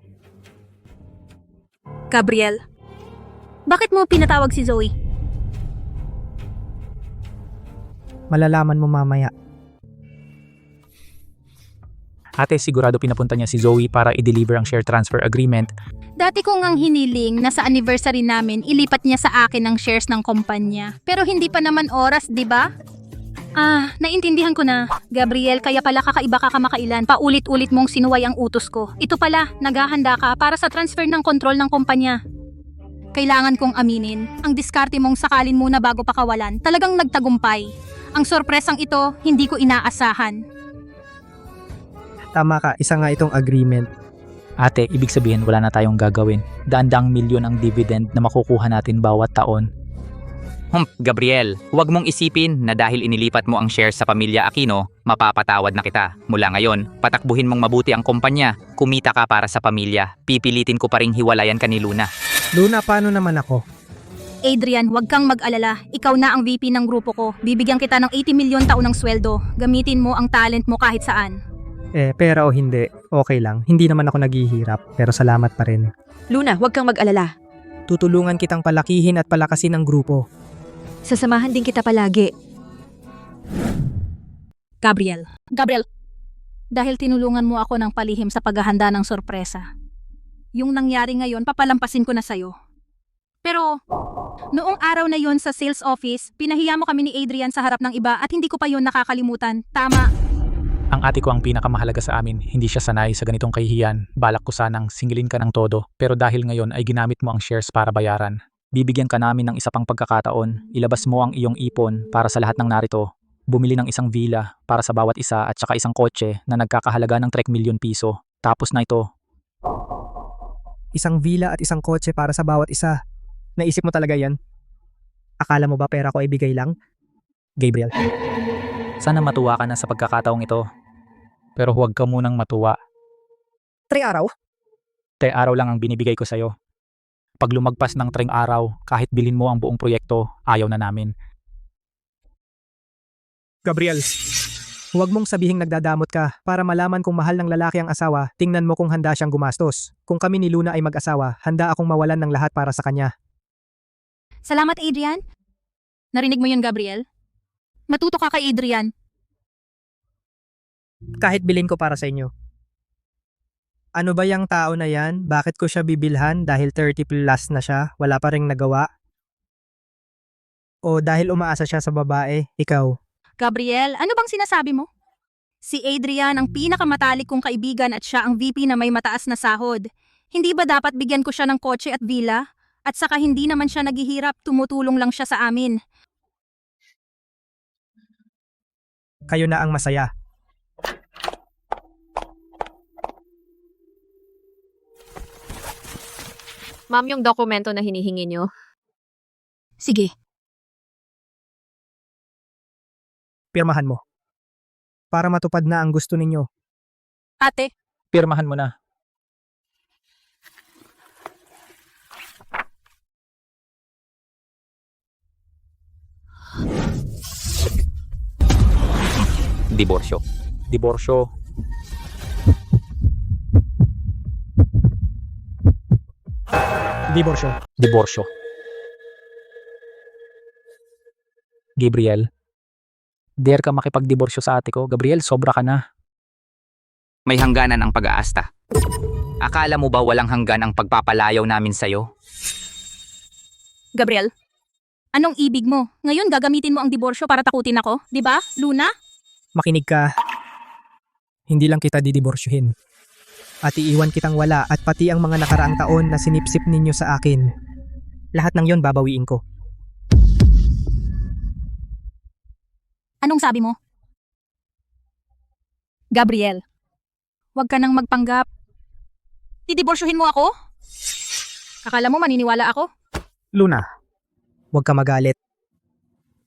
Gabriel, bakit mo pinatawag si Zoe? Malalaman mo mamaya. Ate, sigurado pinapunta niya si Zoe para i-deliver ang share transfer agreement. Dati ko ngang hiniling na sa anniversary namin, ilipat niya sa akin ang shares ng kumpanya. Pero hindi pa naman oras, di ba? Naintindihan ko na. Gabriel, kaya pala kakaiba ka kamakailan. Paulit-ulit mong sinuway ang utos ko. Ito pala, naghahanda ka para sa transfer ng kontrol ng kumpanya. Kailangan kong aminin, ang diskarte mong sakalin muna bago pakawalan, talagang nagtagumpay. Ang sorpresang ito, hindi ko inaasahan. Tama ka, isa nga itong agreement. Ate, ibig sabihin wala na tayong gagawin. Daan-daang milyon ang dividend na makukuha natin bawat taon. Gabriel, huwag mong isipin na dahil inilipat mo ang shares sa pamilya Aquino, mapapatawad na kita. Mula ngayon, patakbuhin mong mabuti ang kumpanya. Kumita ka para sa pamilya. Pipilitin ko pa ring hiwalayan ka ni Luna. Luna, paano naman ako? Adrian, huwag kang mag-alala. Ikaw na ang VP ng grupo ko. Bibigyan kita ng 80 milyon taon ng sweldo. Gamitin mo ang talent mo kahit saan. Pera o hindi, okay lang. Hindi naman ako naghihirap, pero salamat pa rin. Luna, huwag kang mag-alala. Tutulungan kitang palakihin at palakasin ang grupo. Sasamahan din kita palagi. Gabriel, dahil tinulungan mo ako ng palihim sa paghahanda ng sorpresa. Yung nangyari ngayon, papalampasin ko na sa'yo. Pero, noong araw na yon sa sales office, pinahiya mo kami ni Adrian sa harap ng iba at hindi ko pa yon nakakalimutan. Tama. Ang ate ko ang pinakamahalaga sa amin, hindi siya sanay sa ganitong kahihiyan. Balak ko sanang singilin ka ng todo, pero dahil ngayon ay ginamit mo ang shares para bayaran. Bibigyan ka namin ng isa pang pagkakataon, ilabas mo ang iyong ipon para sa lahat ng narito. Bumili ng isang villa para sa bawat isa at saka isang kotse na nagkakahalaga ng 3 milyon piso. Tapos na ito. Isang villa at isang kotse para sa bawat isa. Naisip mo talaga yan? Akala mo ba pera ko ay bigay lang? Gabriel. Sana matuwa ka na sa pagkakataong ito. Pero huwag ka munang matuwa. 3 araw? 3 araw lang ang binibigay ko sa'yo. Pag lumagpas ng 3 araw, kahit bilhin mo ang buong proyekto, ayaw na namin. Gabriel, huwag mong sabihing nagdadamot ka. Para malaman kung mahal ng lalaki ang asawa, tingnan mo kung handa siyang gumastos. Kung kami ni Luna ay mag-asawa, handa akong mawalan ng lahat para sa kanya. Salamat, Adrian. Narinig mo yun, Gabriel? Matuto ka kay Adrian. Kahit bilhin ko para sa inyo. Ano ba yung tao na yan? Bakit ko siya bibilhan dahil 30 plus na siya? Wala pa ring nagawa? O dahil umaasa siya sa babae? Ikaw? Gabriel, ano bang sinasabi mo? Si Adrian ang pinakamatalik kong kaibigan at siya ang VP na may mataas na sahod. Hindi ba dapat bigyan ko siya ng kotse at villa? At saka hindi naman siya naghihirap, tumutulong lang siya sa amin. Kayo na ang masaya. Ma'am, yung dokumento na hinihingi nyo. Sige. Pirmahan mo. Para matupad na ang gusto ninyo. Ate, Pirmahan mo na. Diborsyo. Diborsyo. Diborsyo. Diborsyo. Gabriel, dare ka makipagdiborsyo sa ate ko. Gabriel, sobra ka na. May hangganan ang pag-aasta. Akala mo ba walang hanggan ang pagpapalayaw namin sa'yo? Gabriel, anong ibig mo? Ngayon gagamitin mo ang diborsyo para takutin ako, di ba, Luna? Makinig ka. Hindi lang kita didiborsyohin. At iiwan kitang wala at pati ang mga nakaraang taon na sinipsip ninyo sa akin. Lahat ng yon babawiin ko. Anong sabi mo? Gabriel, huwag ka nang magpanggap. Didiborsyohin mo ako? Akala mo maniniwala ako? Luna, huwag ka magalit.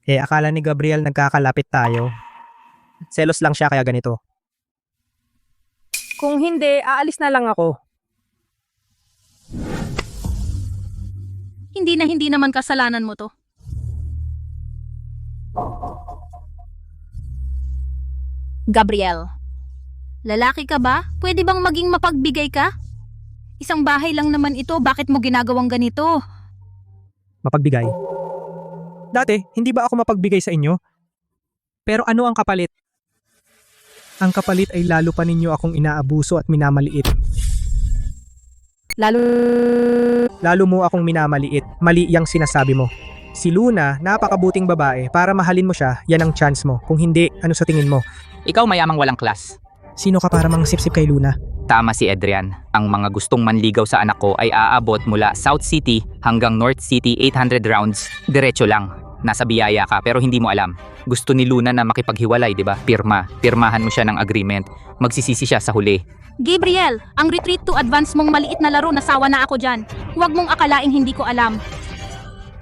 Akala ni Gabriel nagkakalapit tayo. Selos lang siya kaya ganito. Kung hindi, aalis na lang ako. Hindi naman kasalanan mo to. Gabriel, lalaki ka ba? Pwede bang maging mapagbigay ka? Isang bahay lang naman ito, bakit mo ginagawang ganito? Mapagbigay. Dati, hindi ba ako mapagbigay sa inyo? Pero ano ang kapalit? Ang kapalit ay lalo pa ninyo akong inaabuso at minamaliit. Lalo mo akong minamaliit. Mali yang sinasabi mo. Si Luna, napakabuting babae. Para mahalin mo siya, yan ang chance mo. Kung hindi, ano sa tingin mo? Ikaw mayamang walang klas. Sino ka para mang sipsip kay Luna? Tama si Adrian. Ang mga gustong manligaw sa anak ko ay aabot mula South City hanggang North City 800 rounds. Diretso lang. Nasa biyaya ka pero hindi mo alam. Gusto ni Luna na makipaghiwalay, di ba? Pirmahan mo siya ng agreement. Magsisisi siya sa huli. Gabriel, ang retreat to advance mong maliit na laro, nasawa na ako dyan. Huwag mong akalaing hindi ko alam.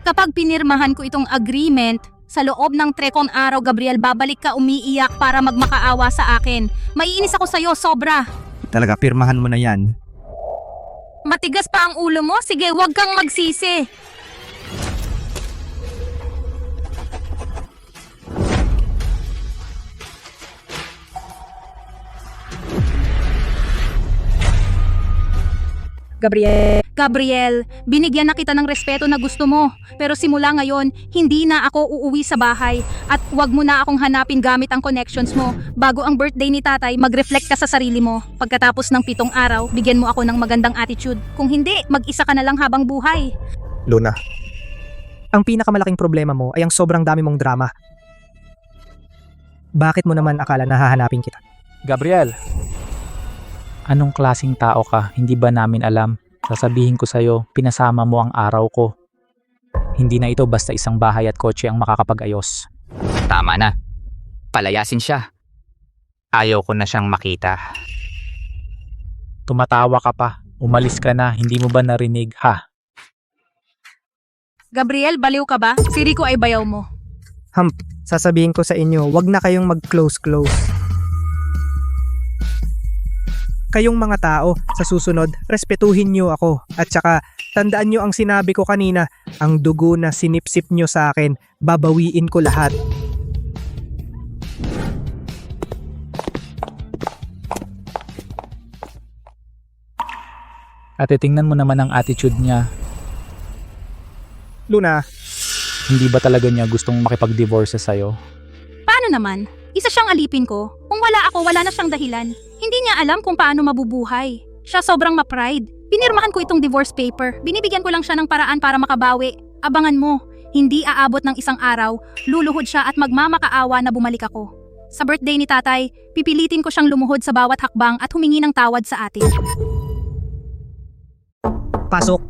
Kapag pinirmahan ko itong agreement, sa loob ng 3 araw, Gabriel, babalik ka umiiyak para magmakaawa sa akin. Maiinis ako sa'yo, sobra. Talaga, pirmahan mo na yan. Matigas pa ang ulo mo? Sige, huwag kang magsisi. Gabriel, binigyan na kita ng respeto na gusto mo. Pero simula ngayon, hindi na ako uuwi sa bahay. At huwag mo na akong hanapin gamit ang connections mo. Bago ang birthday ni tatay, mag-reflect ka sa sarili mo. Pagkatapos ng 7 araw, bigyan mo ako ng magandang attitude. Kung hindi, mag-isa ka na lang habang buhay. Luna, ang pinakamalaking problema mo ay ang sobrang dami mong drama. Bakit mo naman akala na hahanapin kita? Gabriel, anong klaseng tao ka? Hindi ba namin alam? Sasabihin ko sa'yo, pinasama mo ang araw ko. Hindi na ito basta isang bahay at kotse ang makakapag-ayos. Tama na. Palayasin siya. Ayaw ko na siyang makita. Tumatawa ka pa. Umalis ka na. Hindi mo ba narinig, ha? Gabriel, baliw ka ba? Si Rico ay bayaw mo. Sasabihin ko sa inyo, wag na kayong mag-close. Kayong mga tao, sa susunod, respetuhin nyo ako. At saka, tandaan nyo ang sinabi ko kanina, ang dugo na sinipsip nyo sa akin, babawiin ko lahat. Ate, tingnan mo naman ang attitude niya. Luna, Hindi ba talaga niya gustong makipag-divorce sa'yo? Paano naman? Isa siyang alipin ko. Kung wala ako, wala na siyang dahilan. Hindi niya alam kung paano mabubuhay. Siya sobrang ma-pride. Pinirmahan ko itong divorce paper. Binibigyan ko lang siya ng paraan para makabawi. Abangan mo, hindi aabot ng isang araw, luluhod siya at magmamakaawa na bumalik ako. Sa birthday ni tatay, pipilitin ko siyang lumuhod sa bawat hakbang at humingi ng tawad sa atin. Pasok.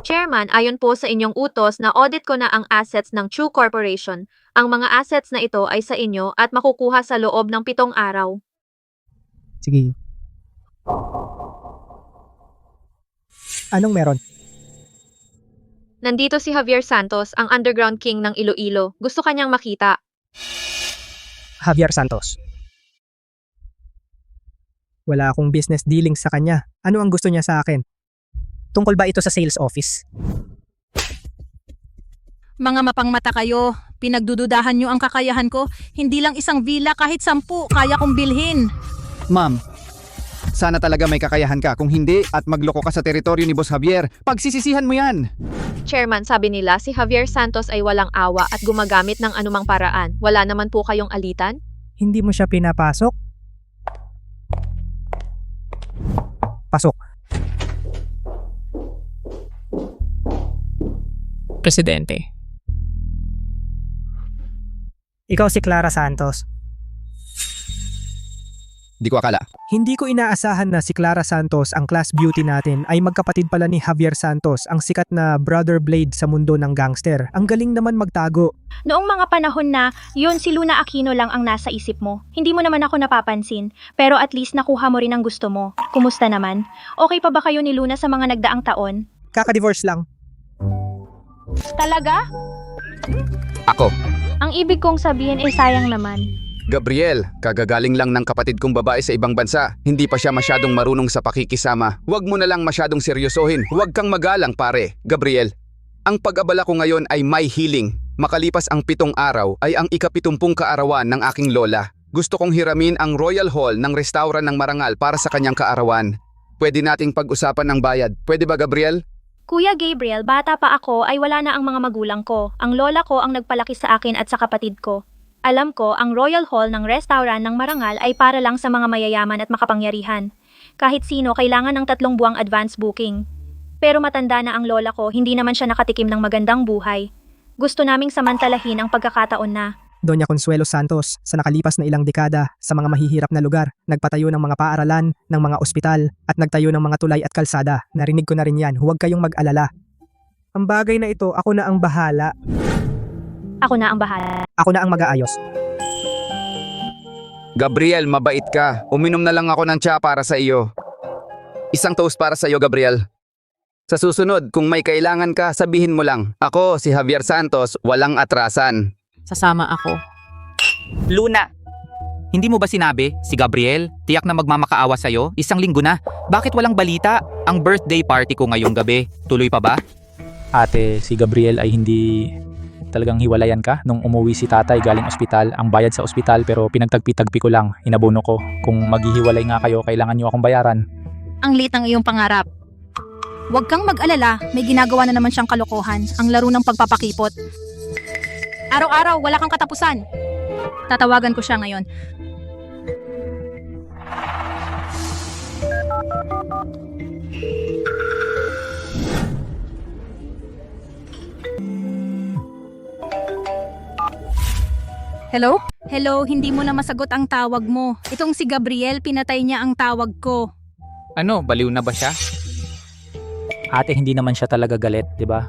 Chairman, ayon po sa inyong utos na audit ko na ang assets ng True Corporation. Ang mga assets na ito ay sa inyo at makukuha sa loob ng 7 araw. Sige. Anong meron? Nandito si Javier Santos, ang underground king ng Iloilo. Gusto kanyang makita. Javier Santos. Wala akong business dealings sa kanya. Ano ang gusto niya sa akin? Tungkol ba ito sa sales office? Mga mapangmata kayo, pinagdududahan nyo ang kakayahan ko. Hindi lang isang villa, kahit 10 kaya kong bilhin. Ma'am, sana talaga may kakayahan ka. Kung hindi at magloko ka sa teritoryo ni Boss Javier, pagsisisihan mo yan. Chairman, sabi nila si Javier Santos ay walang awa at gumagamit ng anumang paraan. Wala naman po kayong alitan? Hindi mo siya pinapasok? Pasok. Presidente. Ikaw si Clara Santos. Di ko akala. Hindi ko inaasahan na si Clara Santos, ang class beauty natin, ay magkapatid pala ni Javier Santos, ang sikat na brother blade sa mundo ng gangster. Ang galing naman magtago. Noong mga panahon na, yun si Luna Aquino lang ang nasa isip mo. Hindi mo naman ako napapansin, pero at least nakuha mo rin ang gusto mo. Kumusta naman? Okay pa ba kayo ni Luna sa mga nagdaang taon? Kaka-divorce lang. Talaga? Ako. Ang ibig kong sabihin ay sayang naman. Gabriel, kagagaling lang ng kapatid kong babae sa ibang bansa. Hindi pa siya masyadong marunong sa pakikisama. Huwag mo na lang masyadong seryosohin. Huwag kang magalang pare. Gabriel, ang pag-abala ko ngayon ay may healing. Makalipas ang 7 araw ay ang ika-70 kaarawan ng aking lola. Gusto kong hiramin ang Royal Hall ng restaurant ng Marangal para sa kanyang kaarawan. Pwede nating pag-usapan ng bayad. Pwede ba, Gabriel? Kuya Gabriel, bata pa ako ay wala na ang mga magulang ko. Ang lola ko ang nagpalaki sa akin at sa kapatid ko. Alam ko, ang Royal Hall ng restaurant ng Marangal ay para lang sa mga mayayaman at makapangyarihan. Kahit sino kailangan ng 3 buwang advance booking. Pero matanda na ang lola ko, hindi naman siya nakatikim ng magandang buhay. Gusto naming samantalahin ang pagkakataon na. Doña Consuelo Santos, sa nakalipas na ilang dekada, sa mga mahihirap na lugar, nagpatayo ng mga paaralan, ng mga ospital, at nagtayo ng mga tulay at kalsada. Narinig ko na rin yan, huwag kayong mag-alala. Ang bagay na ito, ako na ang bahala. Ako na ang bahala. Ako na ang mag-aayos. Gabriel, mabait ka. Uminom na lang ako ng tsa para sa iyo. Isang toast para sa iyo, Gabriel. Sa susunod, kung may kailangan ka, sabihin mo lang. Ako, si Javier Santos, walang atrasan. Sasama ako. Luna, hindi mo ba sinabi, si Gabriel, tiyak na magmamakaawa sa'yo? 1 linggo na. Bakit walang balita? Ang birthday party ko ngayong gabi. Tuloy pa ba? Ate, si Gabriel ay hindi talagang hiwalayan ka. Nung umuwi si tatay galing ospital, ang bayad sa ospital pero pinagtagpi-tagpi ko lang, inabono ko. Kung maghihiwalay nga kayo, kailangan nyo akong bayaran. Ang liit ng iyong pangarap. Huwag kang mag-alala, may ginagawa na naman siyang kalokohan, ang laro ng pagpapakipot. Araw-araw, wala kang katapusan. Tatawagan ko siya ngayon. Hello? Hello, hindi mo na masagot ang tawag mo. Itong si Gabriel, pinatay niya ang tawag ko. Ano, baliw na ba siya? Ate, hindi naman siya talaga galit, di ba?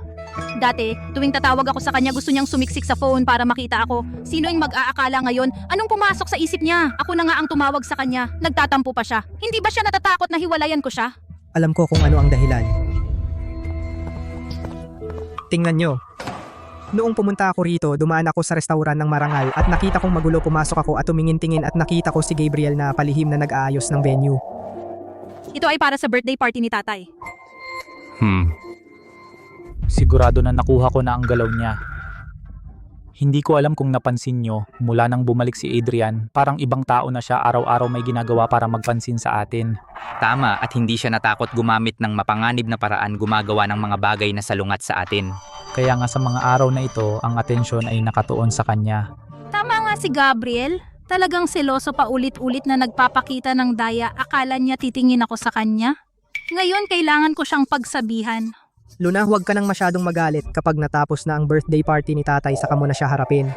Dati, tuwing tatawag ako sa kanya, gusto niyang sumiksik sa phone para makita ako. Sino yung mag-aakala ngayon? Anong pumasok sa isip niya? Ako na nga ang tumawag sa kanya. Nagtatampo pa siya. Hindi ba siya natatakot na hiwalayan ko siya? Alam ko kung ano ang dahilan. Tingnan nyo. Noong pumunta ako rito, dumaan ako sa restaurant ng Marangal at nakita kong magulo. Pumasok ako at tumingin-tingin at nakita ko si Gabriel na palihim na nag-aayos ng venue. Ito ay para sa birthday party ni tatay. Sigurado na nakuha ko na ang galaw niya. Hindi ko alam kung napansin nyo, mula nang bumalik si Adrian, parang ibang tao na siya, araw-araw may ginagawa para magpansin sa atin. Tama, at hindi siya natakot gumamit ng mapanganib na paraan gumagawa ng mga bagay na salungat sa atin. Kaya nga sa mga araw na ito, ang atensyon ay nakatuon sa kanya. Tama nga si Gabriel. Talagang seloso pa ulit-ulit na nagpapakita ng daya, akala niya titingin ako sa kanya. Ngayon kailangan ko siyang pagsabihan. Luna, huwag ka nang masyadong magalit kapag natapos na ang birthday party ni tatay saka mo na siya harapin.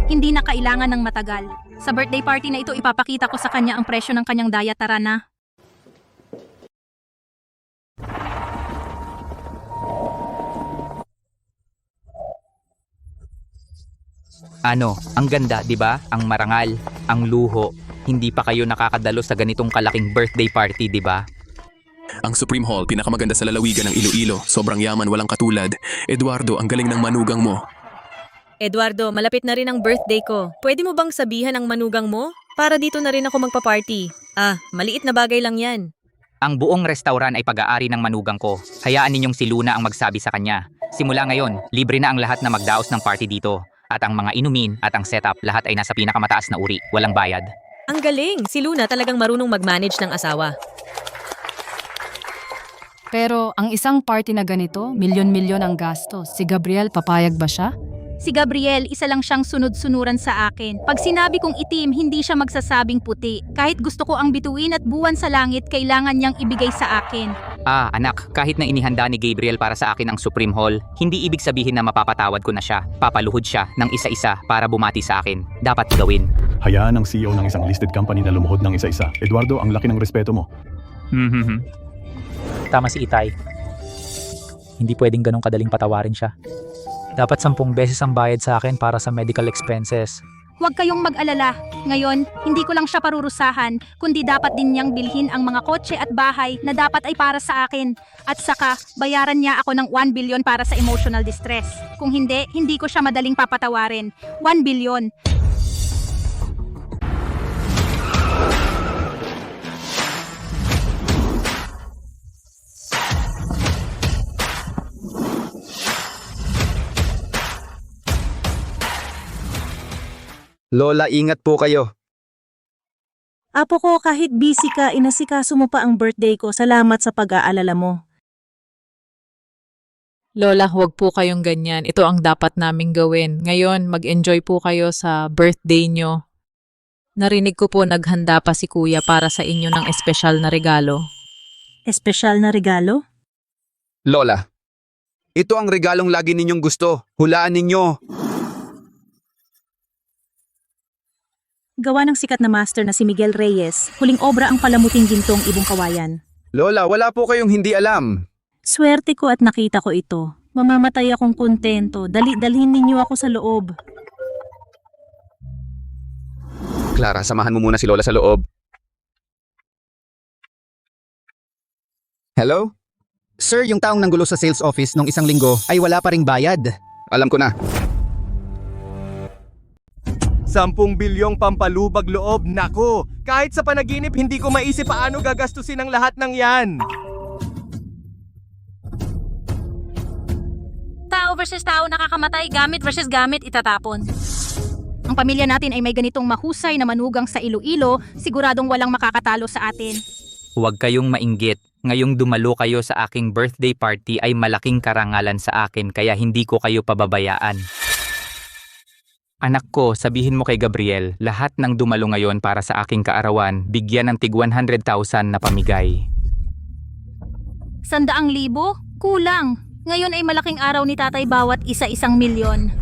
Hindi na kailangan ng matagal. Sa birthday party na ito ipapakita ko sa kanya ang presyo ng kanyang daya, tara na. Ano, ang ganda, 'di ba? Ang marangal, ang luho. Hindi pa kayo nakakadalo sa ganitong kalaking birthday party, 'di ba? Ang Supreme Hall, pinakamaganda sa lalawigan ng Iloilo. Sobrang yaman, walang katulad. Eduardo, ang galing ng manugang mo. Eduardo, malapit na rin ang birthday ko. Pwede mo bang sabihan ang manugang mo? Para dito na rin ako magpa-party. Maliit na bagay lang yan. Ang buong restaurant ay pag-aari ng manugang ko. Hayaan ninyong si Luna ang magsabi sa kanya. Simula ngayon, libre na ang lahat na magdaos ng party dito. At ang mga inumin at ang setup, lahat ay nasa pinakamataas na uri. Walang bayad. Ang galing! Si Luna talagang marunong mag-manage ng asawa. Pero ang isang party na ganito, milyon-milyon ang gastos. Si Gabriel, papayag ba siya? Si Gabriel, isa lang siyang sunod-sunuran sa akin. Pag sinabi kong itim, hindi siya magsasabing puti. Kahit gusto ko ang bituin at buwan sa langit, kailangan niyang ibigay sa akin. Anak, kahit na inihanda ni Gabriel para sa akin ang Supreme Hall, hindi ibig sabihin na mapapatawad ko na siya. Papaluhod siya ng isa-isa para bumati sa akin. Dapat gawin. Hayaan ang CEO ng isang listed company na lumuhod ng isa-isa. Eduardo, ang laki ng respeto mo. Tama si Itay. Hindi pwedeng ganong kadaling patawarin siya. Dapat 10 beses ang bayad sa akin para sa medical expenses. Huwag kayong mag-alala. Ngayon, hindi ko lang siya parurusahan, kundi dapat din niyang bilhin ang mga kotse at bahay na dapat ay para sa akin. At saka, bayaran niya ako ng 1 billion para sa emotional distress. Kung hindi, hindi ko siya madaling papatawarin. 1 billion. Lola, ingat po kayo. Apo ko, kahit busy ka, inasikaso mo pa ang birthday ko. Salamat sa pag-aalala mo. Lola, huwag po kayong ganyan. Ito ang dapat naming gawin. Ngayon, mag-enjoy po kayo sa birthday nyo. Narinig ko po naghanda pa si Kuya para sa inyo ng espesyal na regalo. Espesyal na regalo? Lola, ito ang regalong lagi ninyong gusto. Hulaan ninyo. Gawa ng sikat na master na si Miguel Reyes. Huling obra ang palamuting gintong ibong kawayan. Lola, wala po kayong hindi alam. Swerte ko at nakita ko ito. Mamamatay akong kontento. Dalhin ninyo ako sa loob. Clara, samahan mo muna si Lola sa loob. Hello? Sir, yung taong nanggulo sa sales office nung isang linggo ay wala pa ring bayad. Alam ko na. 10 bilyong pampalubag loob, nako! Kahit sa panaginip, hindi ko maisip paano gagastusin ang lahat ng yan. Tao versus tao nakakamatay, gamit versus gamit itatapon. Ang pamilya natin ay may ganitong mahusay na manugang sa Iloilo, siguradong walang makakatalo sa atin. Huwag kayong mainggit. Ngayong dumalo kayo sa aking birthday party ay malaking karangalan sa akin kaya hindi ko kayo pababayaan. Anak ko, sabihin mo kay Gabriel, lahat ng dumalo ngayon para sa aking kaarawan, bigyan ng tig 100,000 na pamigay. 100,000? Kulang. Ngayon ay malaking araw ni tatay, bawat isa 1 milyon.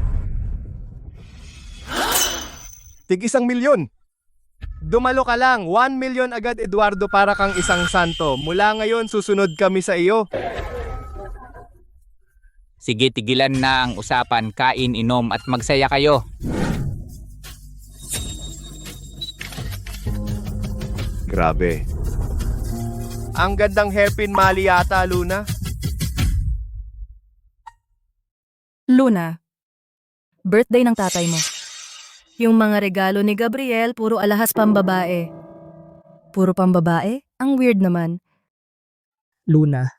Tig 1 milyon. Dumalo ka lang, 1 million agad Eduardo para kang isang santo. Mula ngayon susunod kami sa iyo. Sige, tigilan na ang usapan, kain, inom at magsaya kayo. Grabe. Ang gandang hairpin mali yata, Luna. Luna, birthday ng tatay mo. Yung mga regalo ni Gabriel, puro alahas pambabae. Puro pambabae? Ang weird naman. Luna,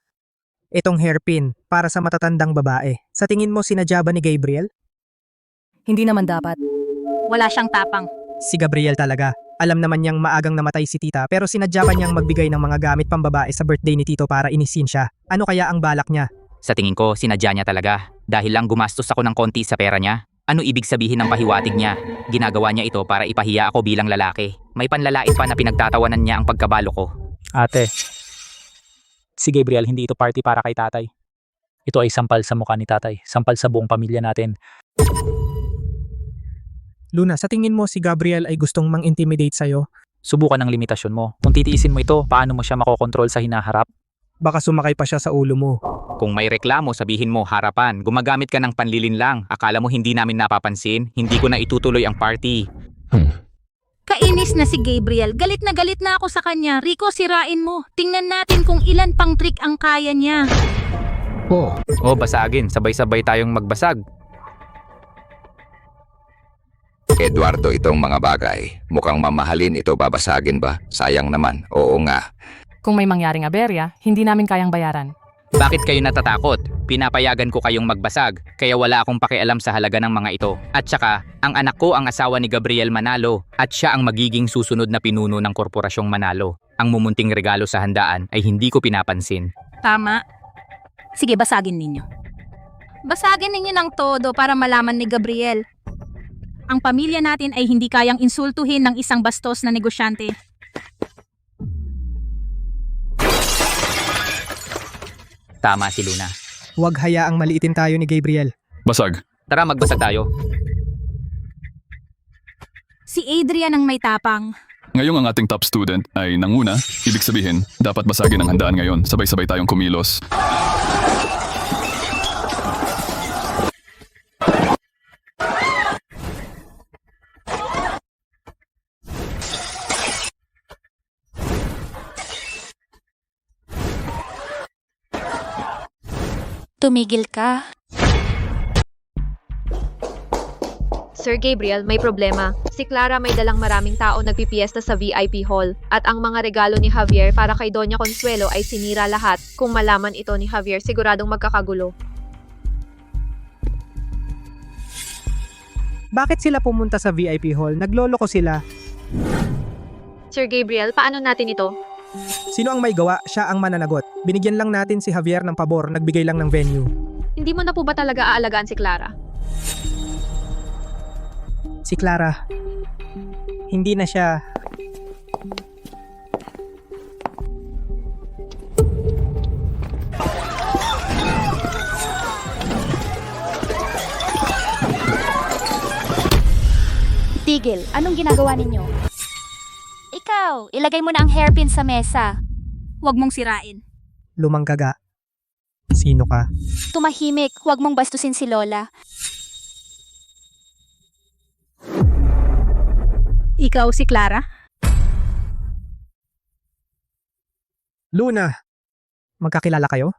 itong hairpin para sa matatandang babae. Sa tingin mo sinadya ba ni Gabriel? Hindi naman dapat. Wala siyang tapang. Si Gabriel talaga. Alam naman niyang maagang namatay si tita pero sinadya pa niyang magbigay ng mga gamit pambabae sa birthday ni Tito para inisin siya. Ano kaya ang balak niya? Sa tingin ko, sinadya niya talaga. Dahil lang gumastos ako ng konti sa pera niya. Ano ibig sabihin ng pahiwatig niya? Ginagawa niya ito para ipahiya ako bilang lalaki. May panlalait pa na pinagtatawanan niya ang pagkabalo ko. Ate, si Gabriel, hindi ito party para kay tatay. Ito ay sampal sa mukha ni tatay, sampal sa buong pamilya natin. Luna, sa tingin mo si Gabriel ay gustong mang-intimidate sa'yo? Subukan ang limitasyon mo. Kung titiisin mo ito, paano mo siya makokontrol sa hinaharap? Baka sumakay pa siya sa ulo mo. Kung may reklamo, sabihin mo harapan. Gumagamit ka ng panlilinlang. Akala mo hindi namin napapansin? Hindi ko na itutuloy ang party. Kainis na si Gabriel. Galit na ako sa kanya. Rico, sirain mo. Tingnan natin kung ilan pang trick ang kaya niya. Oh, basagin. Sabay-sabay tayong magbasag. Eduardo, itong mga bagay. Mukhang mamahalin ito, babasagin ba? Sayang naman. Oo nga. Kung may mangyaring aberya, hindi namin kayang bayaran. Bakit kayo natatakot? Pinapayagan ko kayong magbasag, kaya wala akong pakialam sa halaga ng mga ito. At saka, ang anak ko ang asawa ni Gabriel Manalo, at siya ang magiging susunod na pinuno ng korporasyong Manalo. Ang mumunting regalo sa handaan ay hindi ko pinapansin. Tama. Sige, basagin ninyo. Basagin ninyo ng todo para malaman ni Gabriel. Ang pamilya natin ay hindi kayang insultuhin ng isang bastos na negosyante. Tama si Luna. Huwag hayaang maliitin tayo ni Gabriel. Basag. Tara, magbasag tayo. Si Adrian ang may tapang. Ngayong ang ating top student ay nanguna, ibig sabihin, dapat basagin ang handaan ngayon. Sabay-sabay tayong kumilos. Tumigil ka. Sir Gabriel, may problema. Si Clara may dalang maraming tao nagpipiesta sa VIP hall at ang mga regalo ni Javier para kay Doña Consuelo ay sinira lahat. Kung malaman ito ni Javier, siguradong magkakagulo. Bakit sila pumunta sa VIP hall? Nagloloko sila. Sir Gabriel, paano natin ito? Sino ang may gawa? Siya ang mananagot. Binigyan lang natin si Javier ng pabor, nagbigay lang ng venue. Hindi mo na po ba talaga aalagaan si Clara? Si Clara, hindi na siya... Tigil, anong ginagawa ninyo? Ikaw, ilagay mo na ang hairpin sa mesa. Huwag mong sirain. Lumanggaga. Sino ka? Tumahimik, huwag mong bastusin si Lola. Ikaw si Clara? Luna, magkakilala kayo?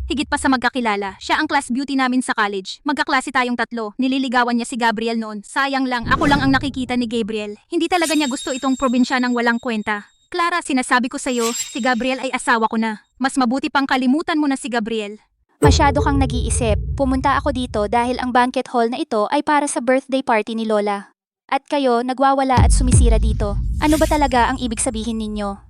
Higit pa sa magkakilala, siya ang class beauty namin sa college. Magkaklase tayong tatlo. Nililigawan niya si Gabriel noon. Sayang lang, ako lang ang nakikita ni Gabriel. Hindi talaga niya gusto itong probinsya ng walang kwenta. Clara, sinasabi ko sa'yo, si Gabriel ay asawa ko na. Mas mabuti pang kalimutan mo na si Gabriel. Masyado kang nag-iisip. Pumunta ako dito dahil ang banquet hall na ito ay para sa birthday party ni Lola. At kayo, nagwawala at sumisira dito. Ano ba talaga ang ibig sabihin ninyo?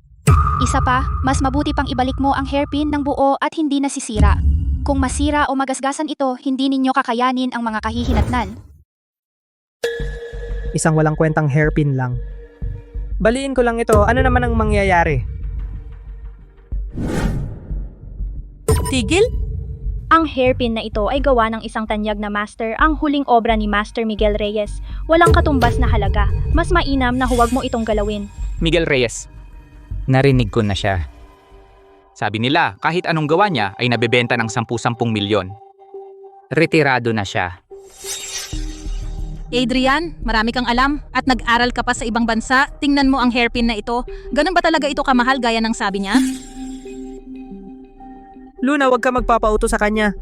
Isa pa, mas mabuti pang ibalik mo ang hairpin ng buo at hindi nasisira. Kung masira o magasgasan ito, hindi ninyo kakayanin ang mga kahihinatnan. Isang walang kwentang hairpin lang. Baliin ko lang ito, ano naman ang mangyayari? Tigil? Ang hairpin na ito ay gawa ng isang tanyag na master, ang huling obra ni Master Miguel Reyes. Walang katumbas na halaga. Mas mainam na huwag mo itong galawin. Miguel Reyes. Narinig ko na siya. Sabi nila, kahit anong gawa niya ay nabebenta ng 10-10 milyon. Retirado na siya. Adrian, marami kang alam at nag-aral ka pa sa ibang bansa. Tingnan mo ang hairpin na ito. Ganun ba talaga ito kamahal gaya ng sabi niya? Luna, wag ka magpapauto sa kanya.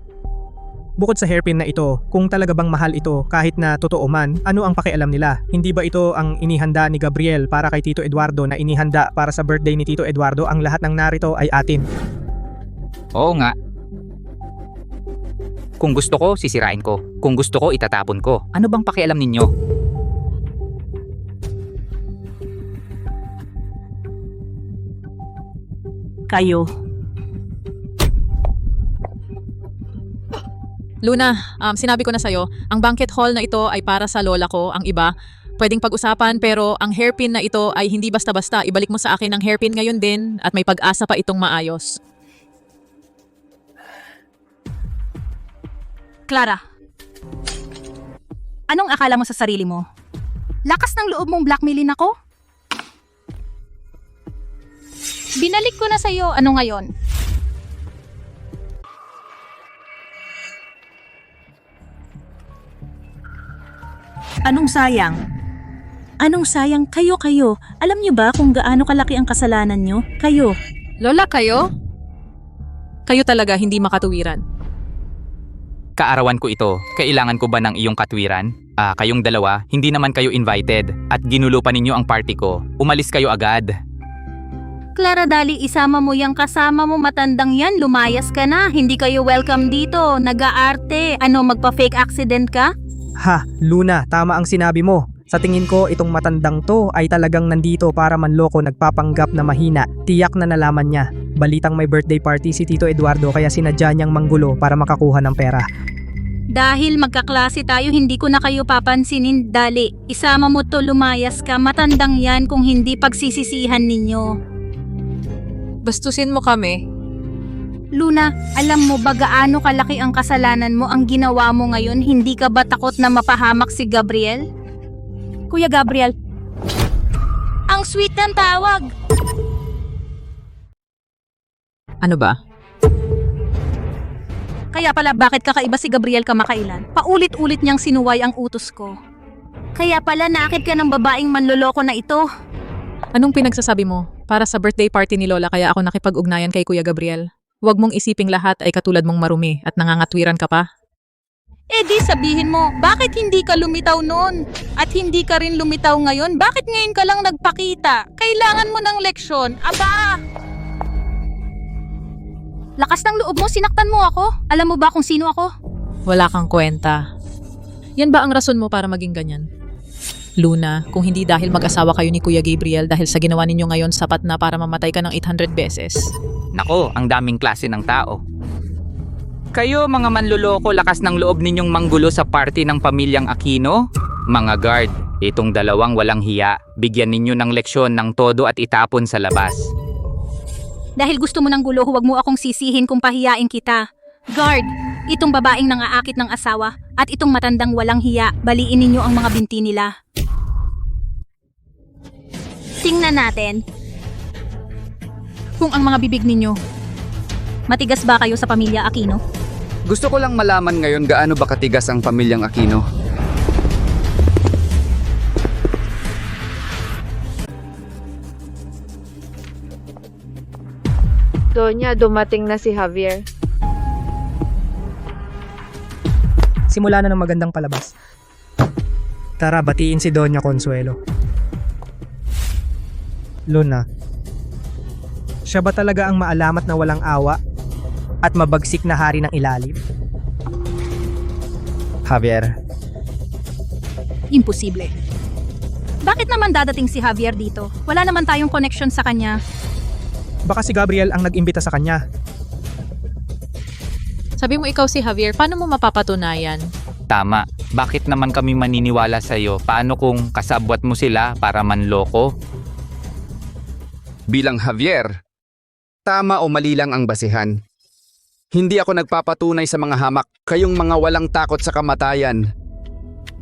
Bukod sa hairpin na ito, kung talaga bang mahal ito kahit na totoo man, ano ang pakialam nila? Hindi ba ito ang inihanda ni Gabriel para kay Tito Eduardo na inihanda para sa birthday ni Tito Eduardo? Ang lahat ng narito ay atin. Oo nga. Kung gusto ko, sisirain ko. Kung gusto ko, itatapon ko. Ano bang pakialam ninyo? Kayo. Luna, sinabi ko na sa'yo, ang banquet hall na ito ay para sa lola ko, ang iba. Pwedeng pag-usapan pero ang hairpin na ito ay hindi basta-basta. Ibalik mo sa akin ang hairpin ngayon din at may pag-asa pa itong maayos. Clara, anong akala mo sa sarili mo? Lakas ng loob mong blackmailin ako? Binalik ko na sa'yo, ano ngayon? Anong sayang? Anong sayang? Kayo. Alam niyo ba kung gaano kalaki ang kasalanan niyo? Kayo. Lola, kayo? Kayo talaga hindi makatuwiran. Kaarawan ko ito. Kailangan ko ba ng iyong katwiran? Kayong dalawa, hindi naman kayo invited. At ginulo pa ninyo ang party ko. Umalis kayo agad. Clara, dali isama mo yung kasama mo, matandang yan, lumayas ka na. Hindi kayo welcome dito, nag-aarte. Ano, magpa-fake accident ka? Ha, Luna, tama ang sinabi mo. Sa tingin ko, itong matandang to ay talagang nandito para manloko, nagpapanggap na mahina. Tiyak na nalaman niya. Balitang may birthday party si Tito Eduardo kaya sinadya niyang manggulo para makakuha ng pera. Dahil magkaklase tayo, hindi ko na kayo papansinin. Dali, isama mo to, lumayas ka. Matandang yan kung hindi pagsisisihan ninyo. Bastusin mo kami. Luna, alam mo ba gaano kalaki ang kasalanan mo, ang ginawa mo ngayon? Hindi ka ba takot na mapahamak si Gabriel? Kuya Gabriel. Ang sweet ng tawag. Ano ba? Kaya pala bakit kakaiba si Gabriel kamakailan? Paulit-ulit niyang sinuway ang utos ko. Kaya pala nakit ka ng babaeng manloloko na ito. Anong pinagsasabi mo? Para sa birthday party ni Lola kaya ako nakipag-ugnayan kay Kuya Gabriel. Huwag mong isiping lahat ay katulad mong marumi at nangangatwiran ka pa. Eh di sabihin mo, bakit hindi ka lumitaw noon? At hindi ka rin lumitaw ngayon? Bakit ngayon ka lang nagpakita? Kailangan mo ng leksyon. Aba! Lakas ng loob mo, sinaktan mo ako. Alam mo ba kung sino ako? Wala kang kwenta. Yan ba ang rason mo para maging ganyan? Luna, kung hindi dahil mag-asawa kayo ni Kuya Gabriel dahil sa ginawa ninyo ngayon sapat na para mamatay ka ng 800 beses. Nako, ang daming klase ng tao. Kayo mga manluloko, lakas ng loob ninyong manggulo sa party ng pamilyang Aquino? Mga guard, itong dalawang walang hiya, bigyan ninyo ng leksyon ng todo at itapon sa labas. Dahil gusto mo ng gulo, huwag mo akong sisihin kung pahiyain kita. Guard, itong babaeng nangaakit ng asawa at itong matandang walang hiya, baliin ninyo ang mga binti nila. Tingnan natin. Kung ang mga bibig ninyo, matigas ba kayo sa pamilya Aquino? Gusto ko lang malaman ngayon gaano ba katigas ang pamilyang Aquino. Donya, dumating na si Javier. Simula na ng magandang palabas. Tara, batiin si Doña Consuelo. Luna, siya ba talaga ang maalamat na walang awa at mabagsik na hari ng ilalim? Javier, Imposible. Bakit naman dadating si Javier dito? Wala naman tayong connection sa kanya. Baka si Gabriel ang nag-imbita sa kanya. Sabi mo ikaw si Javier, paano mo mapapatunayan? Tama, bakit naman kami maniniwala sa'yo? Paano kung kasabwat mo sila para manloko? Bilang Javier, tama o mali lang ang basihan. Hindi ako nagpapatunay sa mga hamak, kayong mga walang takot sa kamatayan.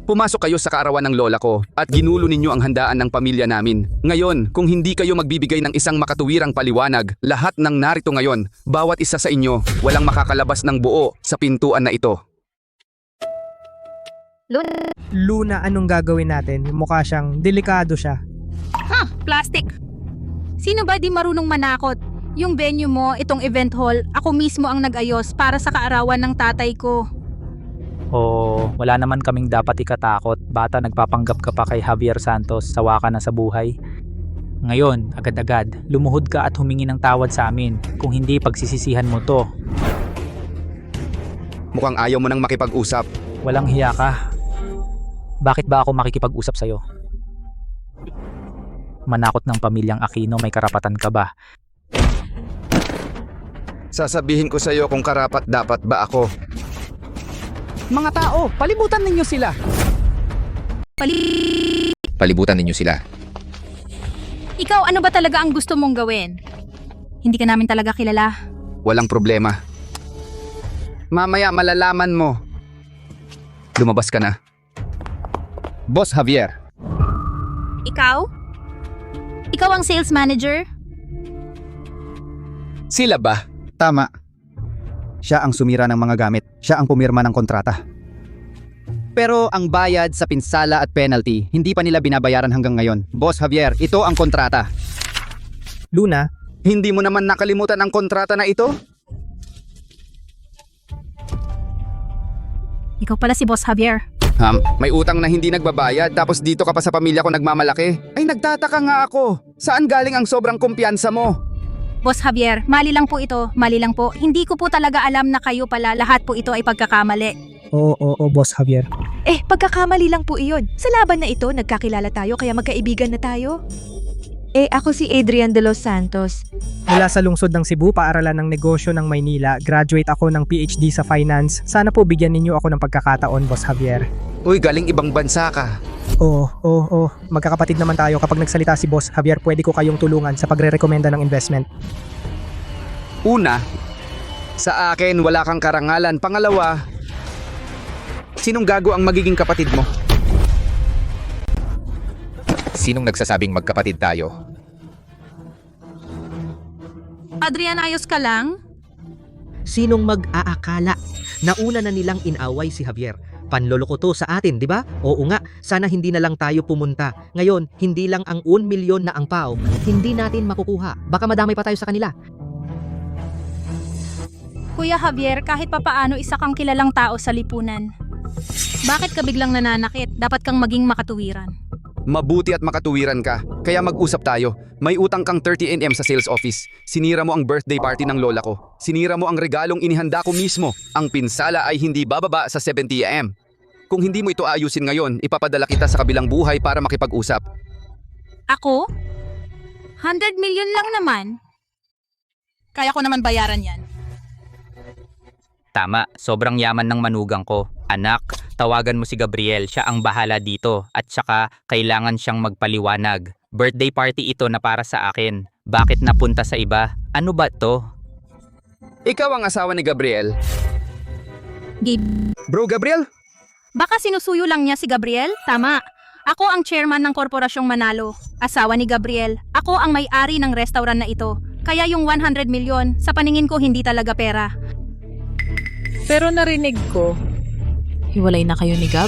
Pumasok kayo sa kaarawan ng lola ko at ginulo ninyo ang handaan ng pamilya namin. Ngayon, kung hindi kayo magbibigay ng isang makatuwirang paliwanag, lahat ng narito ngayon, bawat isa sa inyo, walang makakalabas ng buo sa pintuan na ito. Luna, anong gagawin natin? Mukha siyang delikado siya. Plastic! Sino ba di marunong manakot? Yung venue mo, itong event hall, ako mismo ang nag-ayos para sa kaarawan ng tatay ko. O wala naman kaming dapat ikatakot. Bata, nagpapanggap ka pa kay Javier Santos, sawa ka na sa buhay. Ngayon, agad-agad, lumuhod ka at humingi ng tawad sa amin. Kung hindi, pagsisisihan mo to. Mukhang ayaw mo nang makipag-usap. Walang hiya ka. Bakit ba ako makikipag-usap sa'yo? Manakot ng pamilyang Aquino, may karapatan ka ba? Sasabihin ko sa iyo kung karapat dapat ba ako. Mga tao, palibutan ninyo sila. Palibutan ninyo sila. Ikaw, ano ba talaga ang gusto mong gawin? Hindi ka namin talaga kilala. Walang problema. Mamaya malalaman mo. Lumabas ka na. Boss Javier. Ikaw? Ikaw ang sales manager? Sila ba? Tama. Siya ang sumira ng mga gamit. Siya ang pumirma ng kontrata. Pero ang bayad sa pinsala at penalty, hindi pa nila binabayaran hanggang ngayon. Boss Javier, ito ang kontrata. Luna, Hindi mo naman nakalimutan ang kontrata na ito? Ikaw pala si Boss Javier. May utang na hindi nagbabayad tapos dito ka pa sa pamilya ko nagmamalaki? Ay nagtataka nga ako. Saan galing ang sobrang kumpiyansa mo? Boss Javier, mali lang po ito. Mali lang po. Hindi ko po talaga alam na kayo pala. Lahat po ito ay pagkakamali. Oo, Boss Javier. Pagkakamali lang po iyon. Sa laban na ito, nagkakilala tayo kaya magkaibigan na tayo. Ako si Adrian de los Santos. Mula sa lungsod ng Cebu, paaralan ng negosyo ng Maynila, graduate ako ng PhD sa finance. Sana po bigyan ninyo ako ng pagkakataon, Boss Javier. Uy, galing ibang bansa ka. Oo. Magkakapatid naman tayo. Kapag nagsalita si Boss Javier, pwede ko kayong tulungan sa pagre-rekomenda ng investment. Una, sa akin wala kang karangalan. Pangalawa, sinong gago ang magiging kapatid mo? Sinong nagsasabing magkapatid tayo? Adrian, ayos ka lang? Sinong mag-aakala? Nauna na nilang inaway si Javier. Panloloko to sa atin, di ba? Oo nga, sana hindi na lang tayo pumunta. Ngayon, hindi lang ang 1 milyon na ang pao, hindi natin makukuha. Baka madamay pa tayo sa kanila. Kuya Javier, kahit papaano isa kang kilalang tao sa lipunan. Bakit ka biglang nananakit? Dapat kang maging makatuwiran. Mabuti at makatuwiran ka. Kaya mag-usap tayo. May utang kang 30 sa sales office. Sinira mo ang birthday party ng lola ko. Sinira mo ang regalong inihanda ko mismo. Ang pinsala ay hindi bababa sa 70 AM. Kung hindi mo ito ayusin ngayon, ipapadala kita sa kabilang buhay para makipag-usap. Ako? 100 million lang naman. Kaya ko naman bayaran yan. Tama, sobrang yaman ng manugang ko. Anak, tawagan mo si Gabriel, siya ang bahala dito. At saka, kailangan siyang magpaliwanag. Birthday party ito na para sa akin. Bakit napunta sa iba? Ano ba to? Ikaw ang asawa ni Gabriel. Bro, Gabriel? Baka sinusuyo lang niya si Gabriel? Tama. Ako ang chairman ng Korporasyong Manalo. Asawa ni Gabriel. Ako ang may-ari ng restaurant na ito. Kaya yung 100 million, sa paningin ko hindi talaga pera. Pero narinig ko, hiwalay na kayo ni Gab?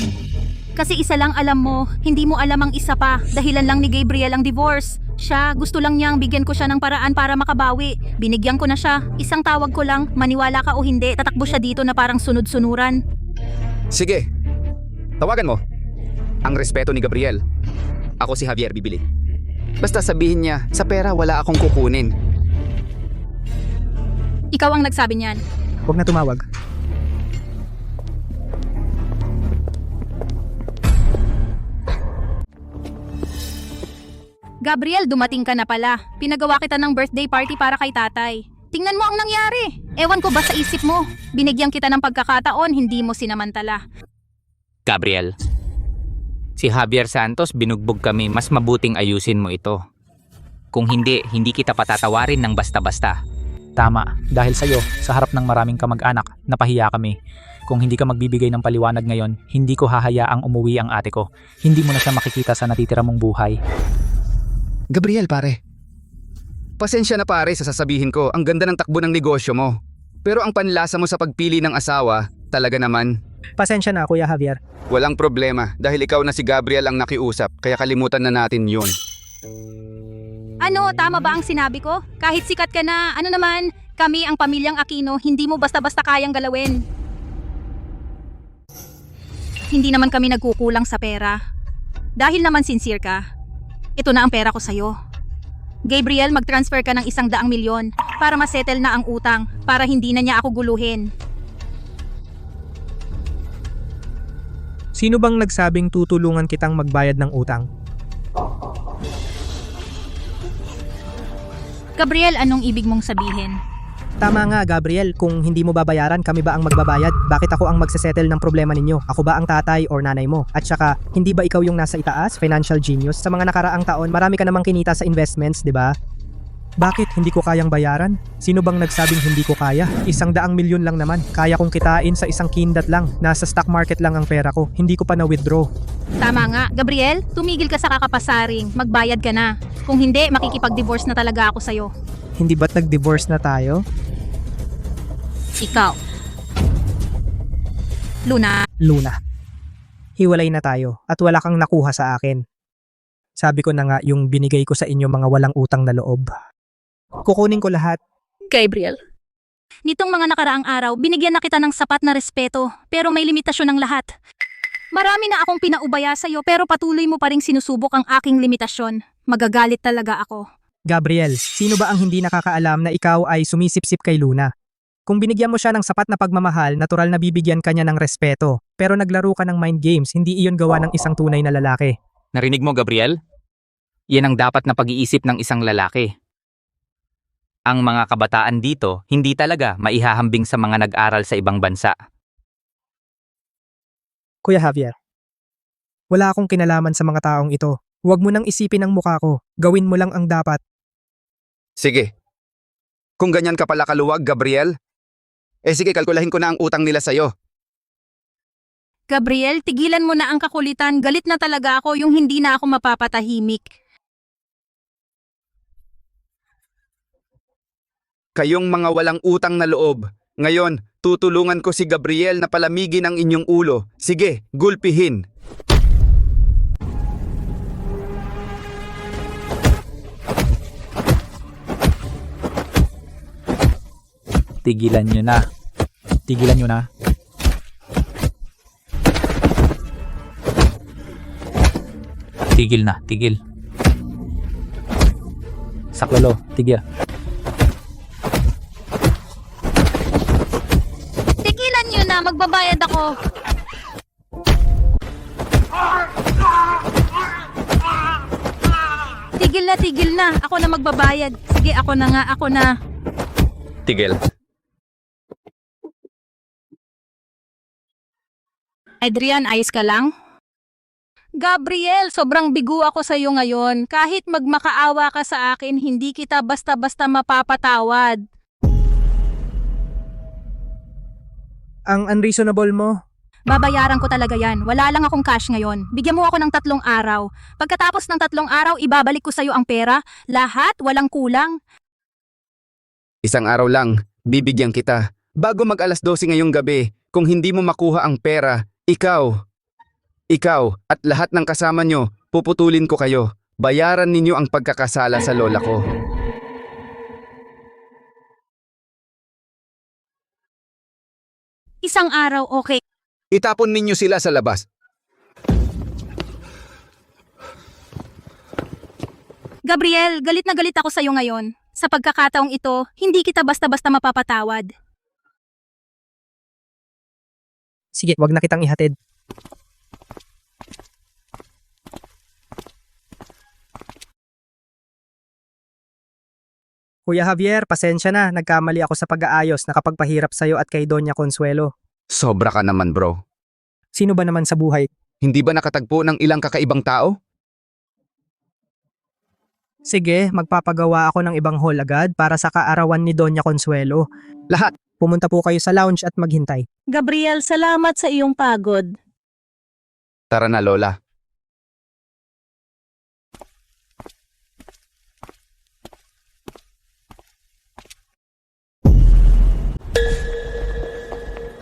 Kasi isa lang alam mo, hindi mo alam ang isa pa. Dahilan lang ni Gabriel ang divorce. Siya, gusto lang niyang bigyan ko siya ng paraan para makabawi. Binigyan ko na siya. Isang tawag ko lang, maniwala ka o hindi, tatakbo siya dito na parang sunod-sunuran. Sige. Tawagan mo. Ang respeto ni Gabriel. Ako si Javier bibili. Basta sabihin niya, sa pera wala akong kukunin. Ikaw ang nagsabi niyan. Huwag na tumawag. Gabriel, dumating ka na pala. Pinagawa kita ng birthday party para kay tatay. Tingnan mo ang nangyari. Ewan ko ba sa isip mo. Binigyan kita ng pagkakataon, hindi mo sinamantala. Gabriel, si Javier Santos binugbog kami, mas mabuting ayusin mo ito. Kung hindi, hindi kita patatawarin ng basta-basta. Tama, dahil sa'yo, sa harap ng maraming kamag-anak, napahiya kami. Kung hindi ka magbibigay ng paliwanag ngayon, hindi ko hahayaang umuwi ang ate ko. Hindi mo na siya makikita sa natitira mong buhay. Gabriel, pare. Pasensya na pare sa sasabihin ko, ang ganda ng takbo ng negosyo mo. Pero ang panlasa mo sa pagpili ng asawa, talaga naman. Pasensya na, Kuya Javier. Walang problema, dahil ikaw na si Gabriel ang nakiusap, kaya kalimutan na natin yun. Ano, tama ba ang sinabi ko? Kahit sikat ka na, ano naman, kami ang pamilyang Aquino, hindi mo basta-basta kayang galawin. Hindi naman kami nagkukulang sa pera. Dahil naman sincere ka, ito na ang pera ko sa'yo. Gabriel, mag-transfer ka ng 100 milyon para masettle na ang utang, para hindi na niya ako guluhin. Sino bang nagsabing tutulungan kitang magbayad ng utang? Gabriel, anong ibig mong sabihin? Tama nga, Gabriel. Kung hindi mo babayaran, kami ba ang magbabayad? Bakit ako ang magsesettle ng problema ninyo? Ako ba ang tatay or nanay mo? At saka, hindi ba ikaw yung nasa itaas, financial genius? Sa mga nakaraang taon, marami ka namang kinita sa investments, di ba? Bakit hindi ko kayang bayaran? Sino bang nagsabing hindi ko kaya? 100 milyon lang naman. Kaya kong kitain sa isang kindat lang. Nasa stock market lang ang pera ko. Hindi ko pa na-withdraw. Tama nga. Gabriel, tumigil ka sa kakapasaring. Magbayad ka na. Kung hindi, makikipag-divorce na talaga ako sa'yo. Hindi ba't nag-divorce na tayo? Ikaw. Luna. Hiwalay na tayo at wala kang nakuha sa akin. Sabi ko na nga yung binigay ko sa inyo mga walang utang na loob. Kukunin ko lahat. Gabriel. Nitong mga nakaraang araw, binigyan na kita ng sapat na respeto, pero may limitasyon ng lahat. Marami na akong pinaubaya sa'yo, pero patuloy mo pa ring sinusubok ang aking limitasyon. Magagalit talaga ako. Gabriel, sino ba ang hindi nakakaalam na ikaw ay sumisipsip kay Luna? Kung binigyan mo siya ng sapat na pagmamahal, natural na bibigyan ka niya ng respeto. Pero naglaro ka ng mind games, hindi iyon gawa ng isang tunay na lalaki. Narinig mo, Gabriel? Yan ang dapat na pag-iisip ng isang lalaki. Ang mga kabataan dito, hindi talaga maihahambing sa mga nag-aral sa ibang bansa. Kuya Javier, wala akong kinalaman sa mga taong ito. Huwag mo nang isipin ang mukha ko. Gawin mo lang ang dapat. Sige. Kung ganyan ka pala kaluwag, Gabriel, sige, kalkulahin ko na ang utang nila sa'yo. Gabriel, tigilan mo na ang kakulitan. Galit na talaga ako yung hindi na ako mapapatahimik. Kayong mga walang utang na loob. Ngayon, tutulungan ko si Gabriel na palamigin ang inyong ulo. Sige, gulpihin. Tigilan nyo na. Tigilan nyo na. Tigil na, tigil. Saklolo, tigil. Tigilan nyo na, magbabayad ako. Tigil na. Ako na magbabayad. Sige, ako na. Tigil. Adrian, ayos ka lang? Gabriel, sobrang bigo ako sa iyo ngayon. Kahit magmakaawa ka sa akin, hindi kita basta-basta mapapatawad. Ang unreasonable mo. Babayaran ko talaga yan. Wala lang akong cash ngayon. Bigyan mo ako ng 3 araw. Pagkatapos ng 3 araw, ibabalik ko sa iyo ang pera. Lahat, walang kulang. Isang araw lang, bibigyan kita. Bago mag alas 12 ngayong gabi, kung hindi mo makuha ang pera, ikaw at lahat ng kasama nyo, puputulin ko kayo. Bayaran ninyo ang pagkakasala sa lola ko. Isang araw, okay. Itapon ninyo sila sa labas. Gabriel, galit na galit ako sa iyo ngayon. Sa pagkakataong ito, hindi kita basta-basta mapapatawad. Sige, wag na kitang ihatid. Kuya Javier, pasensya na. Nagkamali ako sa pag-aayos. Nakapagpahirap sa'yo at kay Doña Consuelo. Sobra ka naman, bro. Sino ba naman sa buhay? Hindi ba nakatagpo ng ilang kakaibang tao? Sige, magpapagawa ako ng ibang hall agad para sa kaarawan ni Doña Consuelo. Lahat, pumunta po kayo sa lounge at maghintay. Gabriel, salamat sa iyong pagod. Tara na, Lola.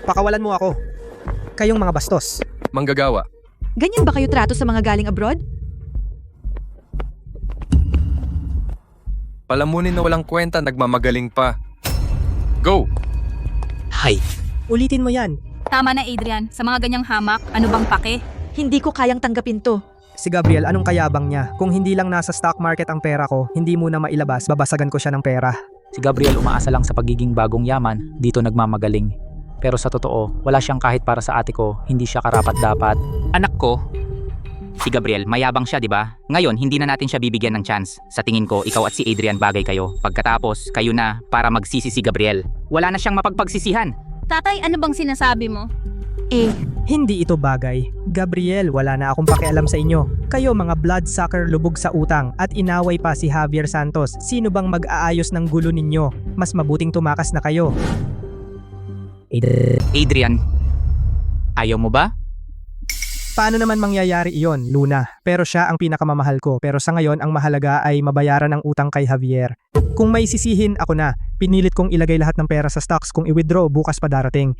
Pakawalan mo ako. Kayong mga bastos. Manggagawa. Ganyan ba kayo trato sa mga galing abroad? Palamunin na walang kwenta, nagmamagaling pa. Go! Hay. Ulitin mo yan. Tama na, Adrian. Sa mga ganyang hamak, ano bang pake? Hindi ko kayang tanggapin to. Si Gabriel, anong kayabang niya? Kung hindi lang nasa stock market ang pera ko, hindi muna mailabas, babasagan ko siya ng pera. Si Gabriel umaasa lang sa pagiging bagong yaman, dito nagmamagaling. Pero sa totoo, wala siyang kahit para sa ate ko, hindi siya karapat-dapat. Anak ko, Si Gabriel, mayabang siya, di ba? Ngayon, hindi na natin siya bibigyan ng chance. Sa tingin ko, ikaw at si Adrian bagay kayo. Pagkatapos, kayo na para magsisi si Gabriel. Wala na siyang mapagpagsisihan. Tatay, ano bang sinasabi mo? Hindi ito bagay. Gabriel, wala na akong pakialam sa inyo. Kayo mga bloodsucker lubog sa utang at inaway pa si Javier Santos. Sino bang mag-aayos ng gulo ninyo? Mas mabuting tumakas na kayo. Adrian, ayaw mo ba? Paano naman mangyayari iyon, Luna? Pero siya ang pinakamamahal ko. Pero sa ngayon, ang mahalaga ay mabayaran ang utang kay Javier. Kung may sisihin, ako na. Pinilit kong ilagay lahat ng pera sa stocks kung i-withdraw bukas pa darating.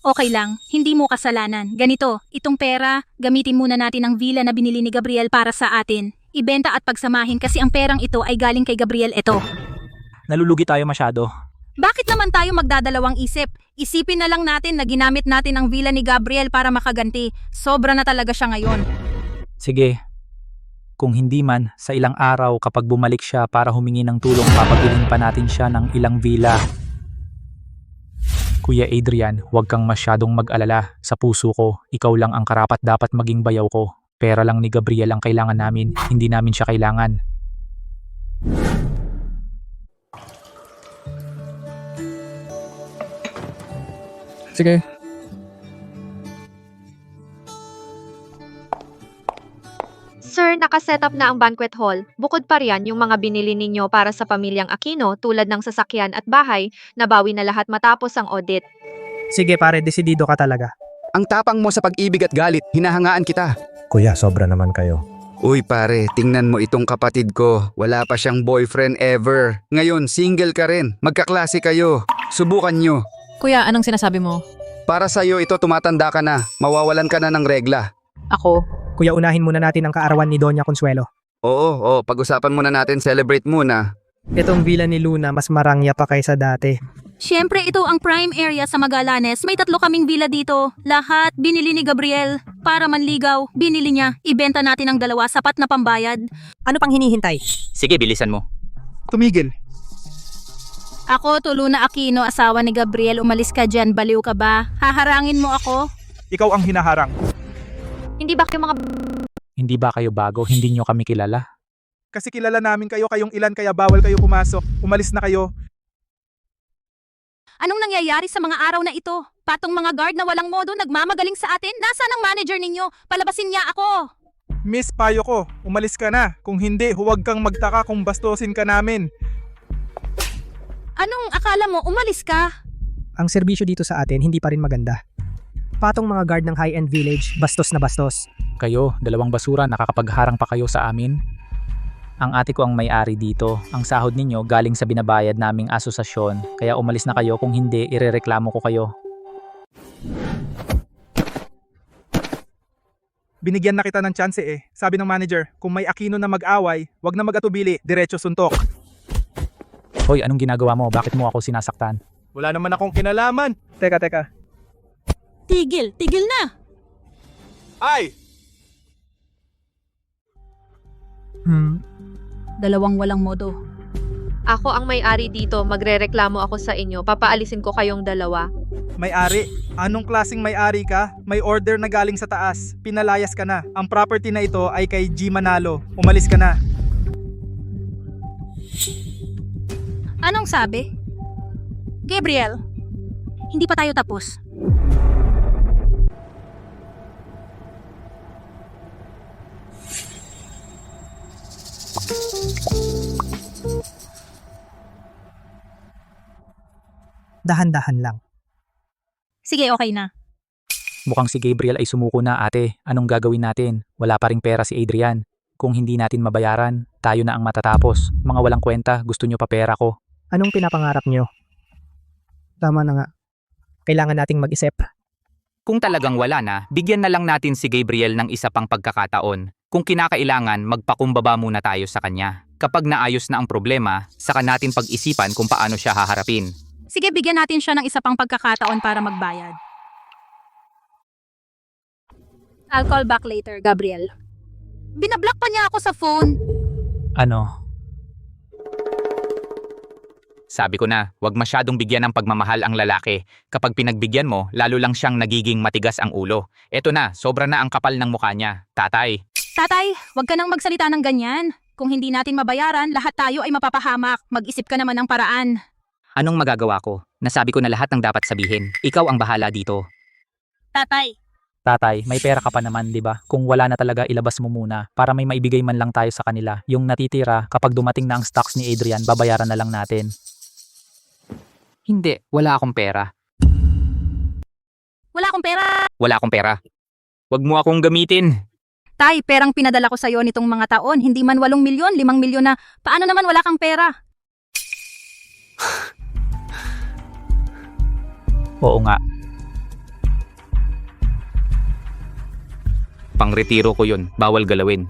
Okay lang, hindi mo kasalanan. Ganito, itong pera, gamitin muna natin ang villa na binili ni Gabriel para sa atin. Ibenta at pagsamahin kasi ang perang ito ay galing kay Gabriel ito. Nalulugi tayo masyado. Bakit naman tayo magdadalawang isip? Isipin na lang natin na ginamit natin ang villa ni Gabriel para makaganti. Sobra na talaga siya ngayon. Sige. Kung hindi man, sa ilang araw kapag bumalik siya para humingi ng tulong, papagilin pa natin siya ng ilang villa. Kuya Adrian, huwag kang masyadong mag-alala. Sa puso ko, ikaw lang ang karapat dapat maging bayaw ko. Pera lang ni Gabriel ang kailangan namin, hindi namin siya kailangan. Sige. Sir, nakasetup na ang banquet hall. Bukod pa riyan yung mga binili ninyo para sa pamilyang Aquino tulad ng sasakyan at bahay, nabawi na lahat matapos ang audit. Sige pare, desidido ka talaga. Ang tapang mo sa pag-ibig at galit, hinahangaan kita. Kuya, sobra naman kayo. Uy pare, tingnan mo itong kapatid ko. Wala pa siyang boyfriend ever. Ngayon, single ka rin. Magkaklase kayo. Subukan nyo. Kuya, anong sinasabi mo? Para sa'yo ito tumatanda ka na. Mawawalan ka na ng regla. Ako? Kuya, unahin muna natin ang kaarawan ni Doña Consuelo. Oo, pag-usapan muna natin, celebrate muna. Itong villa ni Luna mas marangya pa kaysa dati. Siyempre, ito ang prime area sa Magallanes. May 3 kaming villa dito. Lahat binili ni Gabriel. Para manligaw, binili niya. Ibenta natin ang 2, sapat na pambayad. Ano pang hinihintay? Sige, bilisan mo. Tumigil. Ako, Luna Aquino, asawa ni Gabriel. Umalis ka dyan, baliw ka ba? Haharangin mo ako? Ikaw ang hinaharang. Hindi ba kayo mga Hindi ba kayo bago? Hindi nyo kami kilala? Kasi kilala namin kayo, kayong ilan kaya bawal kayo pumasok. Umalis na kayo. Anong nangyayari sa mga araw na ito? Patong mga guard na walang modo nagmamagaling sa atin? Nasaan ang manager ninyo? Palabasin niya ako! Miss, payo ko, umalis ka na. Kung hindi, huwag kang magtaka kung bastusin ka namin. Anong akala mo? Umalis ka? Ang serbisyo dito sa atin hindi pa rin maganda. Patong mga guard ng high-end village, bastos na bastos. Kayo, 2 basura, nakakapagharang pa kayo sa amin? Ang ate ko ang may-ari dito. Ang sahod ninyo galing sa binabayad naming asosasyon. Kaya umalis na kayo, kung hindi, irereklamo ko kayo. Binigyan na kita ng chance eh. Sabi ng manager, kung may Aquino na mag-away, wag na mag-atubili, diretso suntok. Hoy, anong ginagawa mo? Bakit mo ako sinasaktan? Wala naman akong kinalaman. Teka. Tigil na! Ay! 2 walang modo. Ako ang may-ari dito, magrereklamo ako sa inyo. Papaalisin ko kayong 2. May-ari? Anong klaseng may-ari ka? May order na galing sa taas. Pinalayas ka na. Ang property na ito ay kay G Manalo. Umalis ka na. Anong sabi? Gabriel, hindi pa tayo tapos. Dahan-dahan lang. Sige, okay na. Mukhang si Gabriel ay sumuko na, ate. Anong gagawin natin? Wala pa ring pera si Adrian. Kung hindi natin mabayaran, tayo na ang matatapos. Mga walang kwenta, gusto nyo pa pera ko. Anong pinapangarap nyo? Tama na nga. Kailangan nating mag-isip. Kung talagang wala na, bigyan na lang natin si Gabriel ng isa pang pagkakataon. Kung kinakailangan, magpakumbaba muna tayo sa kanya. Kapag naayos na ang problema, saka natin pag-isipan kung paano siya haharapin. Sige, bigyan natin siya ng isa pang pagkakataon para magbayad. I'll call back later, Gabriel. Binablock pa niya ako sa phone. Ano? Sabi ko na, huwag masyadong bigyan ng pagmamahal ang lalaki. Kapag pinagbigyan mo, lalo lang siyang nagiging matigas ang ulo. Eto na, sobra na ang kapal ng mukha niya. Tatay. Tatay, huwag ka nang magsalita ng ganyan. Kung hindi natin mabayaran, lahat tayo ay mapapahamak. Mag-isip ka naman ng paraan. Anong magagawa ko? Nasabi ko na lahat ng dapat sabihin. Ikaw ang bahala dito. Tatay, Tatay, may pera ka pa naman, di ba? Kung wala na talaga, ilabas mo muna para may maibigay man lang tayo sa kanila. Yung natitira, kapag dumating na ang stocks ni Adrian, babayaran na lang natin. Hindi, wala akong pera. wala akong pera. Wala akong pera. Huwag mo akong gamitin. Tay, perang pinadala ko sa'yo nitong mga taon. Hindi man 8 milyon, 5 milyon na. Paano naman wala kang pera? Oo nga. Pang-retiro ko yun. Bawal galawin.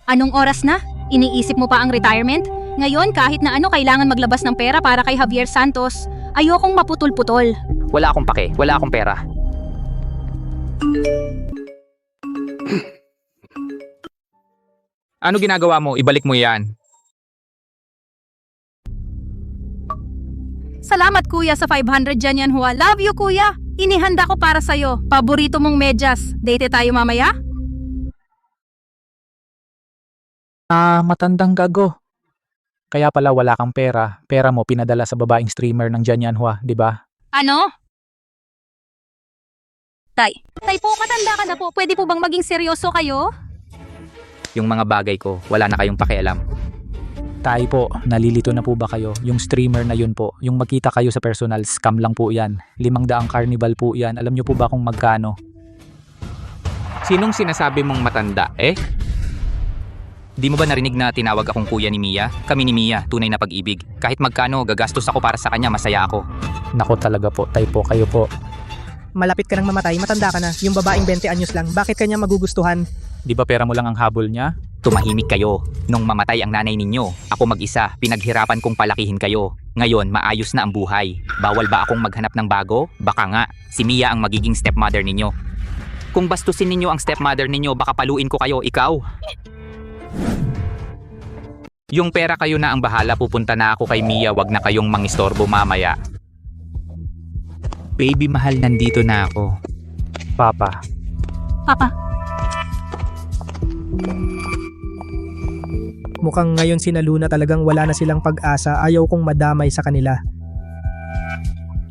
Anong oras na? Iniisip mo pa ang retirement? Ngayon, kahit na ano, kailangan maglabas ng pera para kay Javier Santos. Ayokong maputol-putol. Wala akong pake. Wala akong pera. Ano ginagawa mo? Ibalik mo yan. Salamat kuya sa 500 dyan yan, Hua. Love you kuya. Inihanda ko para sa'yo. Paborito mong medyas. Date tayo mamaya? Matandang gago. Kaya pala wala kang pera. Pera mo pinadala sa babaeng streamer ng Janyan Hua, di ba? Ano? Tay po, matanda ka na po. Pwede po bang maging seryoso kayo? Yung mga bagay ko, wala na kayong pakialam. Tay po, nalilito na po ba kayo? Yung streamer na yun po, yung magkita kayo sa personal, scam lang po yan. 500 carnival po yan. Alam nyo po ba kung magkano? Sinong sinasabi mong matanda, eh? Di mo ba narinig na tinawag akong kuya ni Mia? Kami ni Mia, tunay na pag-ibig. Kahit magkano, gagastos ako para sa kanya, masaya ako. Nako talaga po, tay po, kayo po. Malapit ka nang mamatay, matanda ka na. Yung babaeng 20 anyos lang, bakit kanya magugustuhan? Di ba pera mo lang ang habol niya? Tumahimik kayo. Nung mamatay ang nanay ninyo, ako mag-isa, pinaghirapan kong palakihin kayo. Ngayon, maayos na ang buhay. Bawal ba akong maghanap ng bago? Baka nga, si Mia ang magiging stepmother ninyo. Kung bastusin ninyo ang stepmother ninyo, baka paluin ko kayo, ikaw. Yung pera kayo na ang bahala, pupunta na ako kay Mia, wag na kayong mangistorbo mamaya. Baby mahal, nandito na ako. Papa. Papa. Mukhang ngayon sina Luna talagang wala na silang pag-asa. Ayaw kong madamay sa kanila.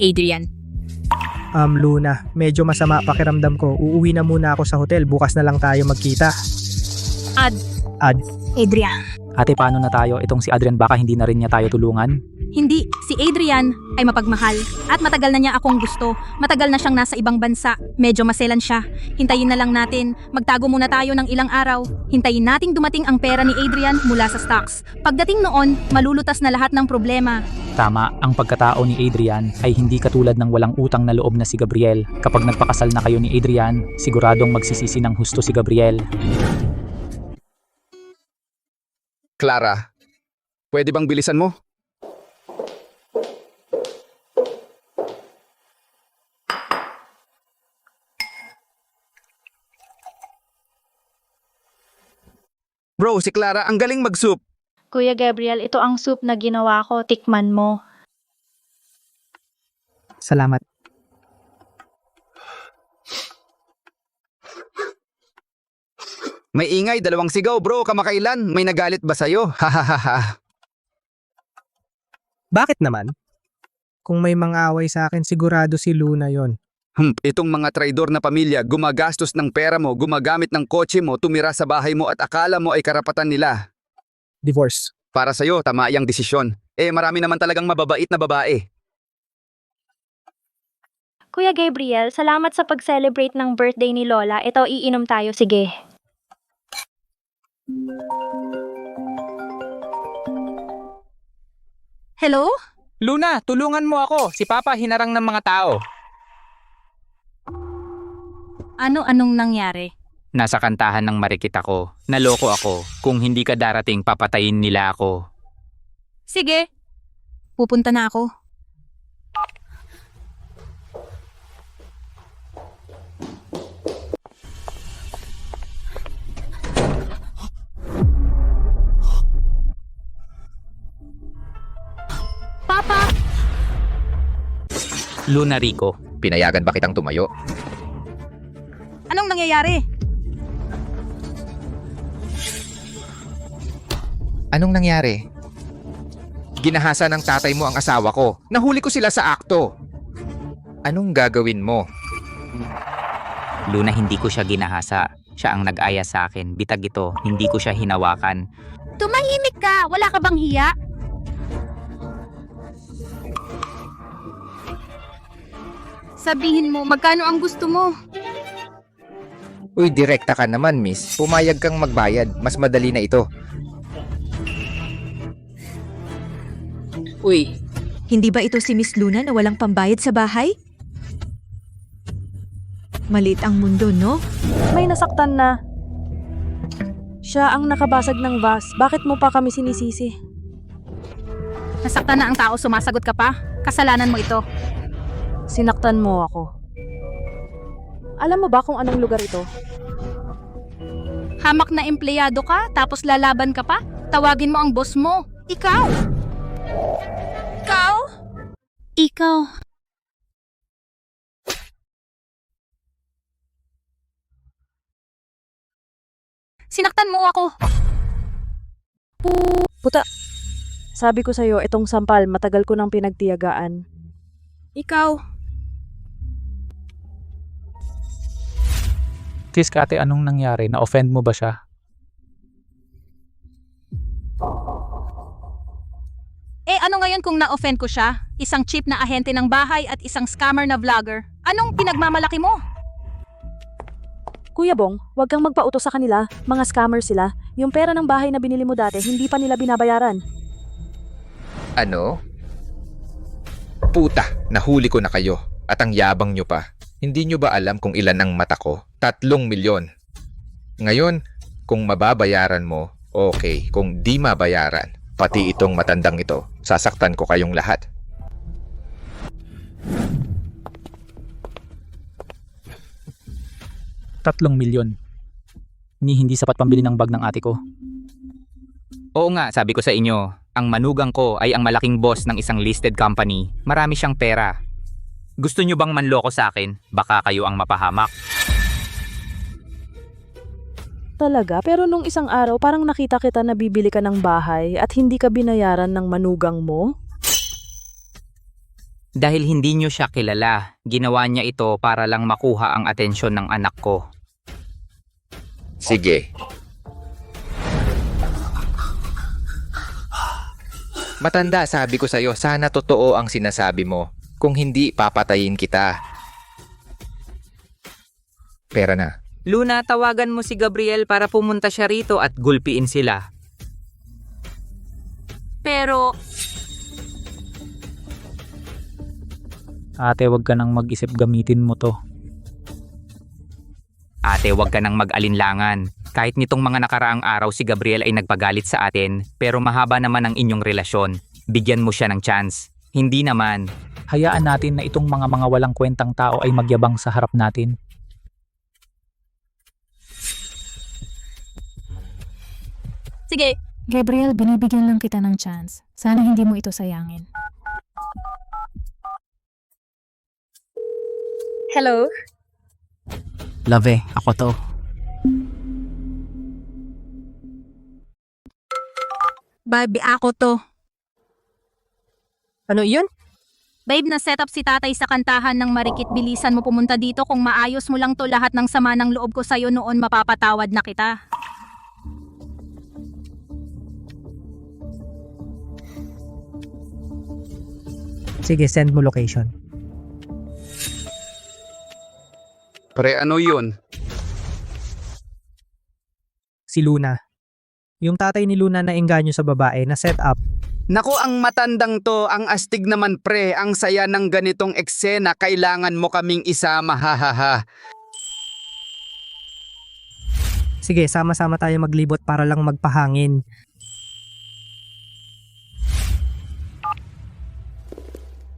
Adrian. Luna, medyo masama pakiramdam ko. Uuwi na muna ako sa hotel. Bukas na lang tayo magkita. Ad. Adrian. Ate, paano na tayo? Itong si Adrian, baka hindi na rin niya tayo tulungan? Hindi, si Adrian ay mapagmahal at matagal na niya akong gusto. Matagal na siyang nasa ibang bansa. Medyo maselan siya. Hintayin na lang natin. Magtago muna tayo ng ilang araw. Hintayin nating dumating ang pera ni Adrian mula sa stocks. Pagdating noon, malulutas na lahat ng problema. Tama, ang pagkatao ni Adrian ay hindi katulad ng walang utang na loob na si Gabriel. Kapag nagpakasal na kayo ni Adrian, siguradong magsisisi ng husto si Gabriel. Clara, pwede bang bilisan mo? Bro, si Clara, ang galing mag-soup. Kuya Gabriel, ito ang soup na ginawa ko. Tikman mo. Salamat. May ingay, 2 sigaw, bro. Kamakailan? May nagalit ba sa'yo? Hahaha. Bakit naman? Kung may mga away sa akin, sigurado si Luna yon. Itong mga traidor na pamilya, gumagastos ng pera mo, gumagamit ng kotse mo, tumira sa bahay mo at akala mo ay karapatan nila. Divorce. Para sa'yo, tama yung desisyon. Marami naman talagang mababait na babae. Kuya Gabriel, salamat sa pag-celebrate ng birthday ni Lola. Ito, iinom tayo. Sige. Hello? Luna, tulungan mo ako. Si Papa hinarang ng mga tao. Anong nangyari? Nasa kantahan ng marikit ako. Naloko ako. Kung hindi ka darating, papatayin nila ako. Sige. Pupunta na ako. Papa! Luna Rico. Pinayagan ba kitang tumayo? Anong nangyayari? Anong nangyari? Ginahasa ng tatay mo ang asawa ko. Nahuli ko sila sa akto. Anong gagawin mo? Luna, hindi ko siya ginahasa. Siya ang nag-aya sa akin. Bitag ito, hindi ko siya hinawakan. Tumahimik ka! Wala ka bang hiya? Sabihin mo, magkano ang gusto mo? Uy, direkta ka naman, miss. Pumayag kang magbayad. Mas madali na ito. Uy, hindi ba ito si Miss Luna na walang pambayad sa bahay? Maliit ang mundo, no? May nasaktan na. Siya ang nakabasag ng vase. Bakit mo pa kami sinisisi? Nasaktan na ang tao, sumasagot ka pa? Kasalanan mo ito. Sinaktan mo ako. Alam mo ba kung anong lugar ito? Hamak na empleyado ka, tapos lalaban ka pa? Tawagin mo ang boss mo. Ikaw! Ikaw? Ikaw. Sinaktan mo ako. Puta. Sabi ko sa'yo, itong sampal, matagal ko nang pinagtiyagaan. Ikaw. Sis, Kate, anong nangyari? Na-offend mo ba siya? Eh ano ngayon kung na-offend ko siya? Isang cheap na ahente ng bahay at isang scammer na vlogger. Anong pinagmamalaki mo? Kuya Bong, huwag kang magpautos sa kanila. Mga scammer sila. Yung pera ng bahay na binili mo dati, hindi pa nila binabayaran. Ano? Puta, nahuli ko na kayo. At ang yabang nyo pa. Hindi nyo ba alam kung ilan ang mata ko? 3 milyon. Ngayon, kung mababayaran mo, okay. Kung di mabayaran, pati itong matandang ito, sasaktan ko kayong lahat. $3 milyon. Hindi sapat pambili ng bag ng ate ko. Oo nga, sabi ko sa inyo, ang manugang ko ay ang malaking boss ng isang listed company. Marami siyang pera. Gusto nyo bang manloko sa akin? Baka kayo ang mapahamak. Talaga? Pero nung isang araw, parang nakita kita na bibili ka ng bahay at hindi ka binayaran ng manugang mo? Dahil hindi nyo siya kilala, ginawa niya ito para lang makuha ang atensyon ng anak ko. Sige. Matanda, sabi ko sa'yo, sana totoo ang sinasabi mo. Kung hindi, papatayin kita. Pera na. Luna, tawagan mo si Gabriel para pumunta siya rito at gulpiin sila. Pero Ate, wag ka nang mag-isip, gamitin mo to. Ate, wag ka nang mag-alinlangan. Kahit nitong mga nakaraang araw si Gabriel ay nagpagalit sa atin, pero mahaba naman ang inyong relasyon. Bigyan mo siya ng chance. Hindi naman. Hayaan natin na itong mga walang kwentang tao ay magyabang sa harap natin. sige, Gabriel, binibigyan lang kita ng chance. Sana hindi mo ito sayangin. hello? Love, ako to. Babe, ako to. Ano yun? Babe, na-set up si tatay sa kantahan ng Marikit. Bilisan mo pumunta dito. Kung maayos mo lang to, lahat ng sama ng loob ko sa'yo noon, mapapatawad na kita. Sige, send mo location. Pre, ano yun? Si Luna. Yung tatay ni Luna na engganyo sa babae na set up. Naku, ang matandang to, ang astig naman pre, ang saya ng ganitong eksena, kailangan mo kaming isama, hahaha. Sige, sama-sama tayo maglibot para lang magpahangin.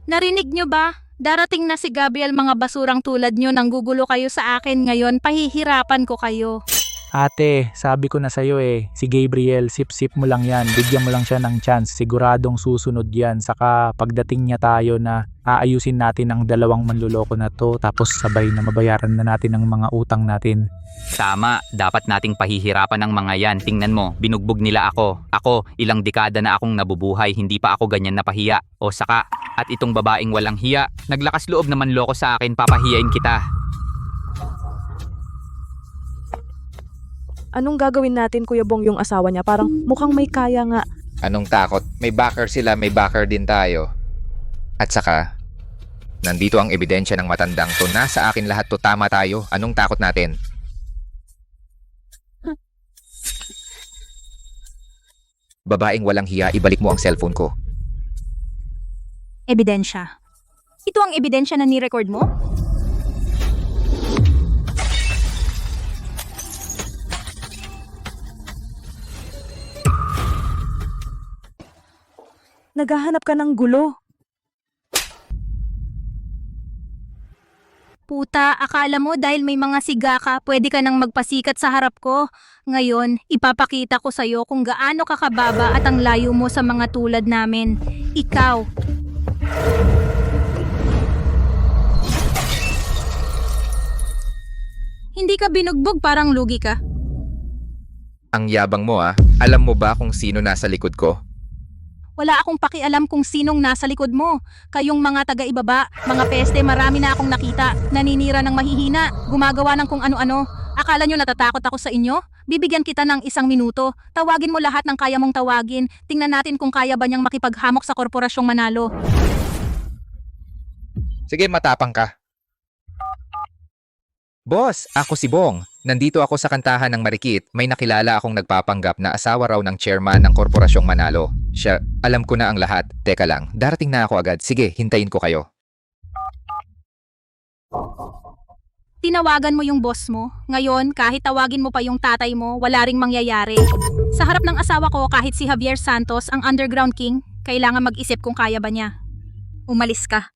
Narinig nyo ba? Darating na si Gabriel, mga basurang tulad nyo, nanggugulo kayo sa akin ngayon, pahihirapan ko kayo. Ate, sabi ko na sa'yo si Gabriel, sip-sip mo lang yan. Bigyan mo lang siya ng chance. Siguradong susunod yan. Saka pagdating niya tayo na aayusin natin ang dalawang manluloko na to, tapos sabay na mabayaran na natin ang mga utang natin. Tama, dapat nating pahihirapan ng mga yan. Tingnan mo, binugbog nila ako. Ako, ilang dekada na akong nabubuhay, hindi pa ako ganyan napahiya. O saka, at itong babaeng walang hiya, naglakas loob naman loko sa akin, papahiyain kita. Anong gagawin natin, Kuya Bong, yung asawa niya? Parang mukhang may kaya nga. Anong takot? May backer sila, may backer din tayo. At saka, nandito ang ebidensya ng matandang to. Nasa akin lahat to, tama tayo. Anong takot natin? Babaeng walang hiya, ibalik mo ang cellphone ko. Ebidensya. Ito ang ebidensya na ni-record mo? Naghahanap ka ng gulo. Puta, akala mo dahil may mga siga ka, pwede ka nang magpasikat sa harap ko. Ngayon, ipapakita ko sa'yo kung gaano ka kababa at ang layo mo sa mga tulad namin. Ikaw. Hindi ka binugbog, parang lugi ka. Ang yabang mo Alam mo ba kung sino nasa likod ko? Wala akong pakialam kung sinong nasa likod mo. Kayong mga taga-ibaba, mga peste, marami na akong nakita. Naninira ng mahihina, gumagawa ng kung ano-ano. Akala nyo natatakot ako sa inyo? Bibigyan kita ng 1 minuto. Tawagin mo lahat ng kaya mong tawagin. Tingnan natin kung kaya ba niyang makipaghamok sa Korporasyong Manalo. Sige, matapang ka. Boss, ako si Bong. Nandito ako sa kantahan ng Marikit. May nakilala akong nagpapanggap na asawa raw ng chairman ng Korporasyong Manalo. Siya, alam ko na ang lahat. Teka lang, darating na ako agad. Sige, hintayin ko kayo. Tinawagan mo yung boss mo. Ngayon, kahit tawagin mo pa yung tatay mo, wala ring mangyayari. Sa harap ng asawa ko, kahit si Javier Santos, ang underground king, kailangan mag-isip kung kaya ba niya. Umalis ka.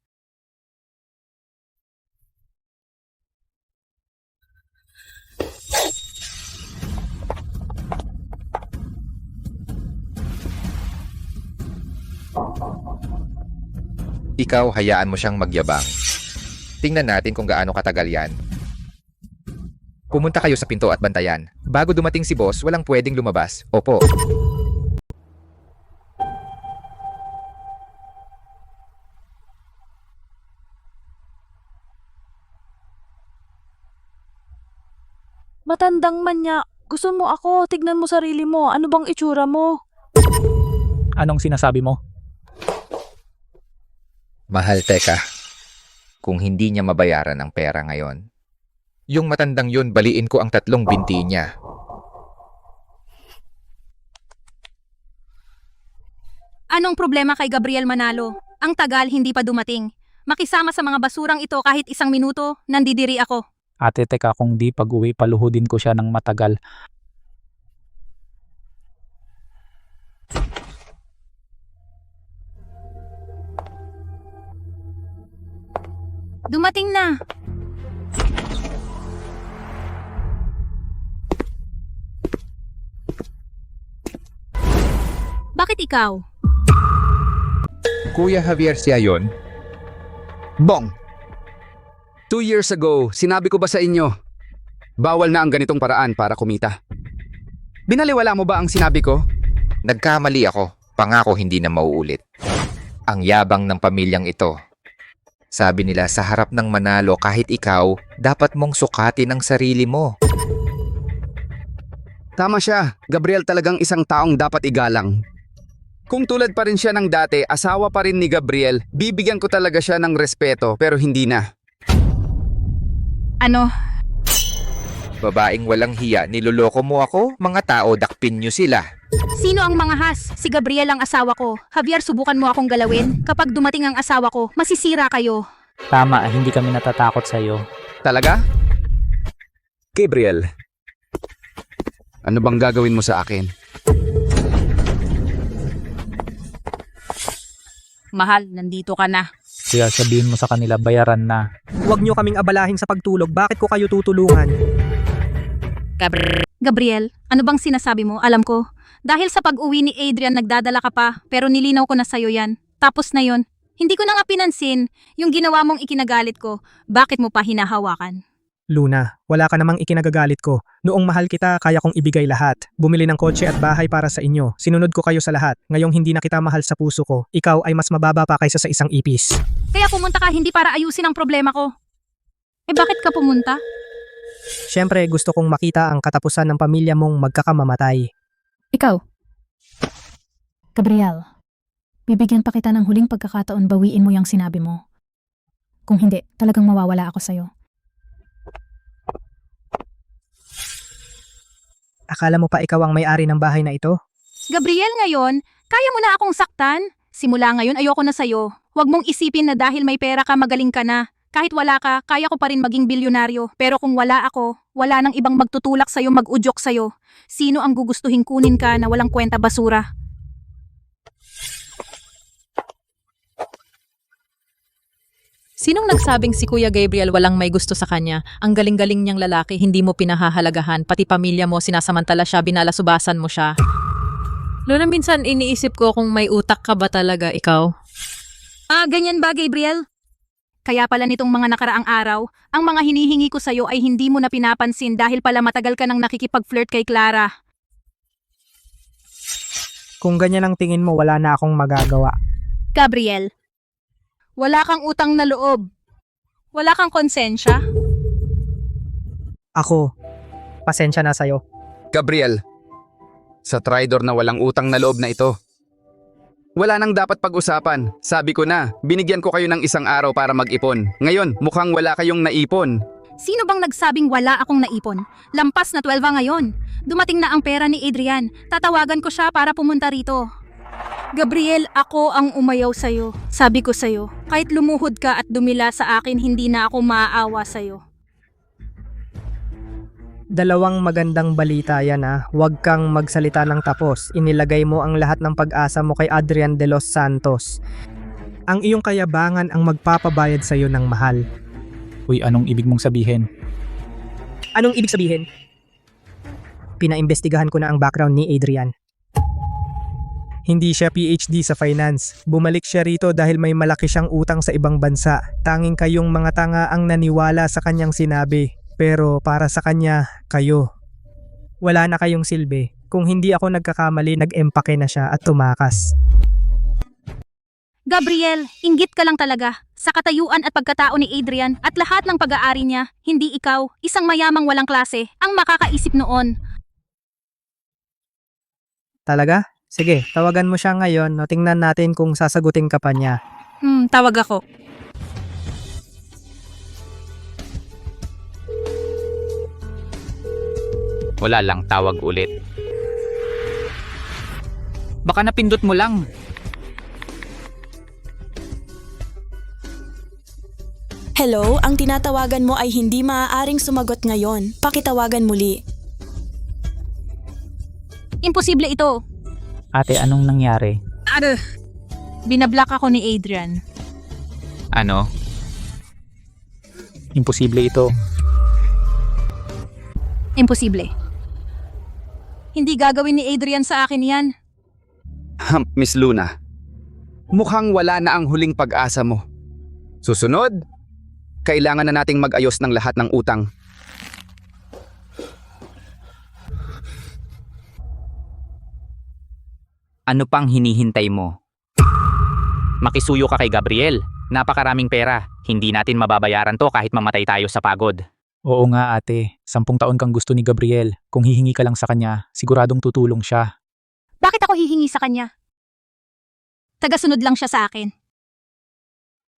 Ikaw, hayaan mo siyang magyabang. Tingnan natin kung gaano katagal yan. Pumunta kayo sa pinto at bantayan. Bago dumating si boss, walang pwedeng lumabas. Opo. Matandang man niya. Gusto mo ako, tignan mo sarili mo. Ano bang itsura mo? Anong sinasabi mo? Mahal, teka. Kung hindi niya mabayaran ang pera ngayon, yung matandang yun, baliin ko ang 3 binti niya. Anong problema kay Gabriel Manalo? Ang tagal, hindi pa dumating. Makisama sa mga basurang ito kahit 1 minuto, nandidiri ako. Ate, teka, kung di pag-uwi, paluhudin ko siya ng matagal. Dumating na. Bakit ikaw? Kuya Javier siya yun? Bong! 2 years ago, sinabi ko ba sa inyo, bawal na ang ganitong paraan para kumita? Binaliwala mo ba ang sinabi ko? Nagkamali ako. Pangako hindi na mauulit. Ang yabang ng pamilyang ito. Sabi nila sa harap ng Manalo, kahit ikaw, dapat mong sukatin ang sarili mo. Tama siya. Gabriel talagang isang taong dapat igalang. Kung tulad pa rin siya ng dati, asawa pa rin ni Gabriel, bibigyan ko talaga siya ng respeto pero hindi na. Ano? Babaeng walang hiya, niloloko mo ako? Mga tao, dakpin nyo sila. Sino ang mga has? Si Gabriel ang asawa ko. Javier, subukan mo akong galawin. Kapag dumating ang asawa ko, masisira kayo. Tama, hindi kami natatakot sa'yo. Talaga? Gabriel, ano bang gagawin mo sa akin? Mahal, nandito ka na. Kaya sabihin mo sa kanila, bayaran na. Huwag nyo kaming abalahin sa pagtulog. Bakit ko kayo tutulungan? Gabriel, ano bang sinasabi mo? Alam ko. Dahil sa pag-uwi ni Adrian nagdadala ka pa, pero nilinaw ko na sa'yo yan. Tapos na yon. Hindi ko na nga pinansin yung ginawa mong ikinagalit ko. Bakit mo pa hinahawakan? Luna, wala ka namang ikinagagalit ko. Noong mahal kita, kaya kong ibigay lahat. Bumili ng kotse at bahay para sa inyo. Sinunod ko kayo sa lahat. Ngayong hindi na kita mahal sa puso ko, ikaw ay mas mababa pa kaysa sa isang ipis. Kaya pumunta ka hindi para ayusin ang problema ko. Eh bakit ka pumunta? Siyempre, gusto kong makita ang katapusan ng pamilya mong magkakamamatay. Ikaw. Gabriel, bibigyan pa kita ng huling pagkakataon bawiin mo yung sinabi mo. Kung hindi, talagang mawawala ako sa'yo. Akala mo pa ikaw ang may-ari ng bahay na ito? Gabriel, ngayon, kaya mo na akong saktan? Simula ngayon, ayoko na sa'yo. Huwag mong isipin na dahil may pera ka, magaling ka na. Kahit wala ka, kaya ko pa rin maging bilyonaryo. Pero kung wala ako, wala nang ibang magtutulak sa'yo, mag-udyok sa'yo. Sino ang gugustuhin kunin ka na walang kwenta basura? Sinong nagsabing si Kuya Gabriel walang may gusto sa kanya? Ang galing-galing niyang lalaki, hindi mo pinahahalagahan, pati pamilya mo, sinasamantala siya, binalasubasan mo siya. Luna, minsan iniisip ko kung may utak ka ba talaga ikaw? Ganyan ba, Gabriel? Kaya pala nitong mga nakaraang araw, ang mga hinihingi ko sa'yo ay hindi mo na pinapansin dahil pala matagal ka nang nakikipag-flirt kay Clara. Kung ganyan ang tingin mo, wala na akong magagawa. Gabriel, wala kang utang na loob. Wala kang konsensya. Ako, pasensya na sa'yo. Gabriel, sa traidor na walang utang na loob na ito, wala nang dapat pag-usapan. Sabi ko na, binigyan ko kayo ng isang araw para mag-ipon. Ngayon, mukhang wala kayong naipon. Sino bang nagsabing wala akong naipon? Lampas na 12 ngayon. Dumating na ang pera ni Adrian. Tatawagan ko siya para pumunta rito. Gabriel, ako ang umayaw sa'yo. Sabi ko sa'yo, kahit lumuhod ka at dumila sa akin, hindi na ako maaawa sa'yo. Dalawang magandang balita yan Huwag kang magsalita ng tapos. Inilagay mo ang lahat ng pag-asa mo kay Adrian de los Santos. Ang iyong kayabangan ang magpapabayad sa iyo ng mahal. Uy, anong ibig mong sabihin? Anong ibig sabihin? Pinaimbestigahan ko na ang background ni Adrian. Hindi siya PhD sa finance. Bumalik siya rito dahil may malaki siyang utang sa ibang bansa. Tanging kayong mga tanga ang naniwala sa kanyang sinabi. Pero para sa kanya, kayo. Wala na kayong silbi. Kung hindi ako nagkakamali, nag-empake na siya at tumakas. Gabriel, inggit ka lang talaga. Sa katayuan at pagkatao ni Adrian at lahat ng pag-aari niya, hindi ikaw, isang mayamang walang klase, ang makakaisip noon. Talaga? Sige, tawagan mo siya ngayon. Tingnan natin kung sasagutin ka pa niya. Tawag ako. Wala lang, tawag ulit. Baka napindot mo lang. Hello, ang tinatawagan mo ay hindi maaaring sumagot ngayon. Pakitawagan muli. Imposible ito. Ate, anong nangyari? Binablock ako ni Adrian. Ano? Imposible ito. Imposible. Hindi gagawin ni Adrian sa akin yan. Miss Luna, mukhang wala na ang huling pag-asa mo. Susunod, kailangan na nating mag-ayos ng lahat ng utang. Ano pang hinihintay mo? Makisuyo ka kay Gabriel. Napakaraming pera. Hindi natin mababayaran to kahit mamatay tayo sa pagod. Oo nga ate, 10 taon kang gusto ni Gabriel. Kung hihingi ka lang sa kanya, siguradong tutulong siya. Bakit ako hihingi sa kanya? Tagasunod lang siya sa akin.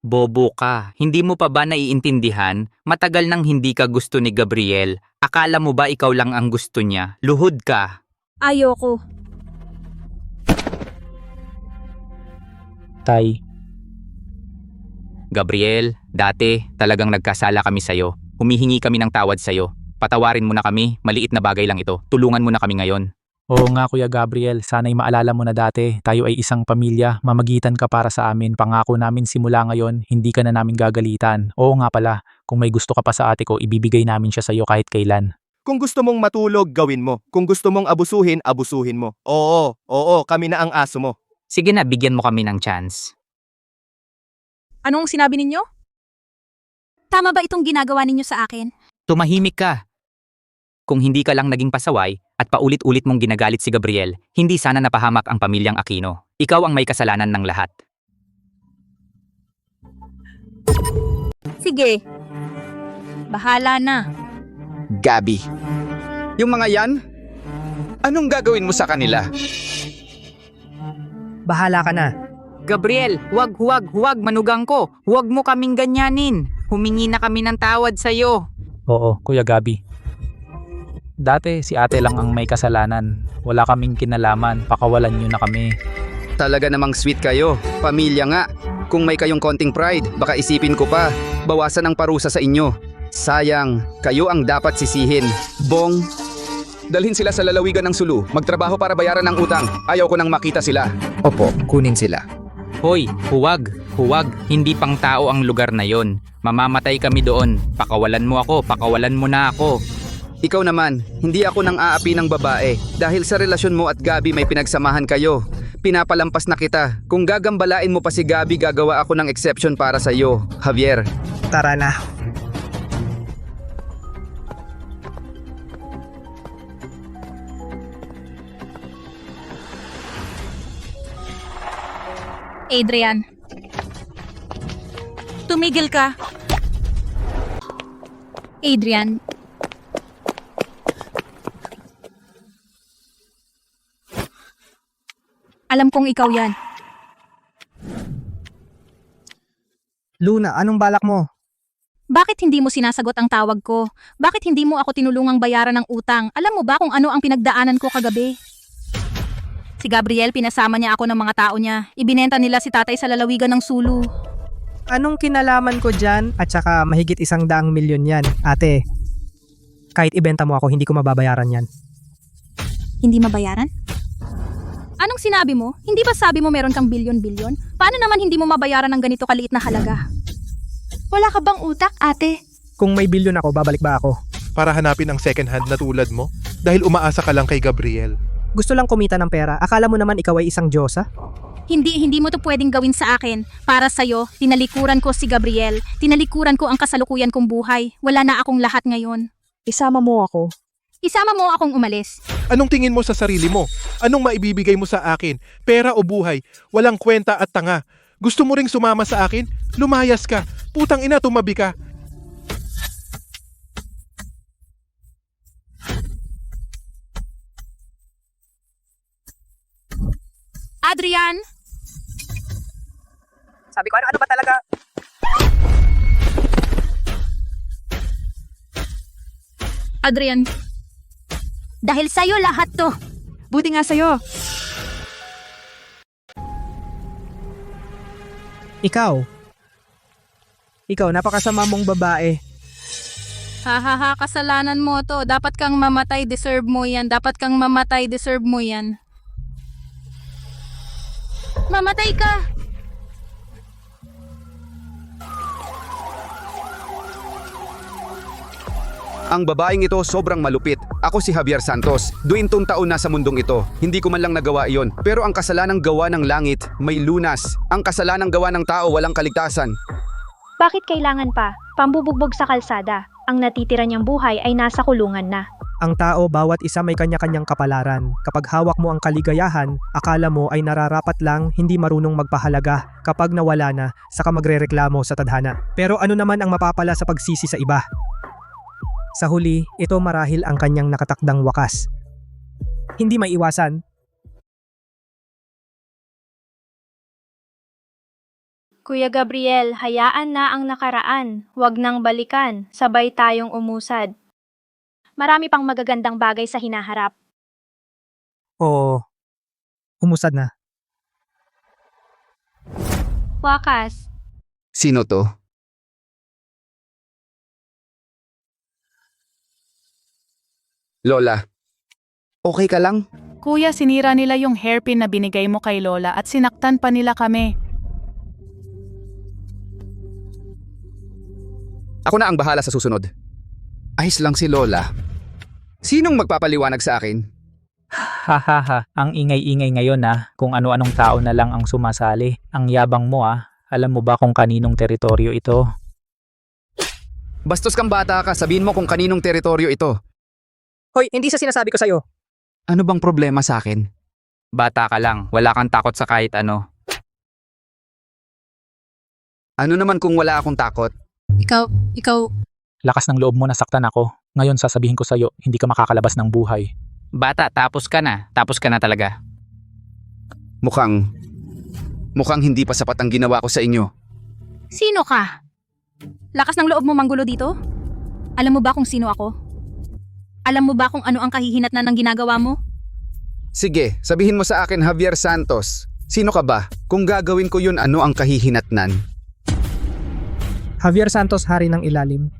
Bobo ka. Hindi mo pa ba naiintindihan? Matagal nang hindi ka gusto ni Gabriel. Akala mo ba ikaw lang ang gusto niya? Luhod ka. Ayoko. Tay. Gabriel, dati talagang nagkasala kami sa'yo. Humihingi kami ng tawad sa'yo. Patawarin mo na kami, maliit na bagay lang ito. Tulungan mo na kami ngayon. Oo nga Kuya Gabriel, sana'y maalala mo na dati, tayo ay isang pamilya, mamagitan ka para sa amin, pangako namin simula ngayon, hindi ka na namin gagalitan. Oo nga pala, kung may gusto ka pa sa ate ko, ibibigay namin siya sa'yo kahit kailan. Kung gusto mong matulog, gawin mo. Kung gusto mong abusuhin, abusuhin mo. Oo, kami na ang aso mo. Sige na, bigyan mo kami ng chance. Anong sinabi ninyo? Tama ba itong ginagawa ninyo sa akin? Tumahimik ka. Kung hindi ka lang naging pasaway at paulit-ulit mong ginagalit si Gabriel, hindi sana napahamak ang pamilyang Aquino. Ikaw ang may kasalanan ng lahat. Sige. Bahala na. Gabi. Yung mga yan? Anong gagawin mo sa kanila? Bahala ka na. Gabriel, huwag manugang ko. Huwag mo kaming ganyanin. Humingi na kami ng tawad sa'yo. Oo, Kuya Gabi. Dati si ate lang ang may kasalanan. Wala kaming kinalaman, pakawalan niyo na kami. Talaga namang sweet kayo. Pamilya nga. Kung may kayong konting pride, baka isipin ko pa. Bawasan ang parusa sa inyo. Sayang, kayo ang dapat sisihin. Bong, dalhin sila sa lalawigan ng Sulu. Magtrabaho para bayaran ng utang. Ayaw ko nang makita sila. Opo, kunin sila. Hoy, huwag. Hindi pang tao ang lugar na yon. Mamamatay kami doon. Pakawalan mo ako, pakawalan mo na ako. Ikaw naman, hindi ako nang aapi ng babae. Dahil sa relasyon mo at Gabi may pinagsamahan kayo. Pinapalampas na kita. Kung gagambalain mo pa si Gabi, gagawa ako ng exception para sa iyo, Javier. Tara na. Adrian. Tumigil ka. Adrian. Alam kong ikaw yan. Luna, anong balak mo? Bakit hindi mo sinasagot ang tawag ko? Bakit hindi mo ako tinulungang bayaran ng utang? Alam mo ba kung ano ang pinagdaanan ko kagabi? Si Gabriel, pinasama niya ako ng mga tao niya. Ibinenta nila si tatay sa lalawigan ng Sulu. Anong kinalaman ko dyan? At saka mahigit 100 milyon yan. Ate, kahit ibenta mo ako, hindi ko mababayaran yan. Hindi mabayaran? Anong sinabi mo? Hindi ba sabi mo meron kang bilyon-bilyon? Paano naman hindi mo mabayaran ng ganito kaliit na halaga? Wala ka bang utak, ate? Kung may bilyon ako, babalik ba ako? Para hanapin ang second hand na tulad mo? Dahil umaasa ka lang kay Gabriel. Gusto lang kumita ng pera. Akala mo naman ikaw ay isang diyosa? Hindi mo to pwedeng gawin sa akin. Para sa'yo, tinalikuran ko si Gabriel. Tinalikuran ko ang kasalukuyan kong buhay. Wala na akong lahat ngayon. Isama mo ako. Isama mo akong umalis. Anong tingin mo sa sarili mo? Anong maibibigay mo sa akin? Pera o buhay? Walang kwenta at tanga. Gusto mo ring sumama sa akin? Lumayas ka. Putang ina, tumabi ka. Adrian! Sabi ko, ano ba talaga? Adrian, dahil sa'yo lahat to. Buti nga sa'yo. Ikaw, napakasama mong babae. Hahaha, kasalanan mo to. Dapat kang mamatay, deserve mo yan. Dapat kang mamatay, deserve mo yan. Mamatay ka! Ang babaeng ito sobrang malupit. Ako si Javier Santos. 20 taon na sa mundong ito. Hindi ko man lang nagawa iyon. Pero ang kasalanang gawa ng langit, may lunas. Ang kasalanang gawa ng tao, walang kaligtasan. Bakit kailangan pa? Pambubugbog sa kalsada. Ang natitira niyang buhay ay nasa kulungan na. Ang tao, bawat isa may kanya-kanyang kapalaran. Kapag hawak mo ang kaligayahan, akala mo ay nararapat lang, hindi marunong magpahalaga. Kapag nawala na, saka magrereklamo sa tadhana. Pero ano naman ang mapapala sa pagsisi sa iba? Sa huli, ito marahil ang kanyang nakatakdang wakas. Hindi maiwasan. Kuya Gabriel, hayaan na ang nakaraan. Huwag nang balikan. Sabay tayong umusad. Marami pang magagandang bagay sa hinaharap. Oo, umusad na. Wakas. Sino to? Lola, okay ka lang? Kuya, sinira nila yung hairpin na binigay mo kay Lola at sinaktan pa nila kami. Ako na ang bahala sa susunod. Ayos lang si Lola. Sinong magpapaliwanag sa akin? Hahaha, ang ingay-ingay ngayon kung ano-anong tao na lang ang sumasali. Ang yabang mo alam mo ba kung kaninong teritoryo ito? Bastos kang bata ka, sabihin mo kung kaninong teritoryo ito. Hoy, hindi sa sinasabi ko sa'yo. Ano bang problema sa akin? Bata ka lang, wala kang takot sa kahit ano. Ano naman kung wala akong takot? Ikaw, Lakas ng loob mo nasaktan ako. Ngayon sasabihin ko sa'yo, hindi ka makakalabas ng buhay. Bata, tapos ka na talaga. Mukhang hindi pa sapat ang ginawa ko sa inyo. Sino ka? Lakas ng loob mo manggulo dito? Alam mo ba kung sino ako? Alam mo ba kung ano ang kahihinatnan ng ginagawa mo? Sige, sabihin mo sa akin, Javier Santos. Sino ka ba? Kung gagawin ko yun, ano ang kahihinatnan? Javier Santos, hari ng ilalim.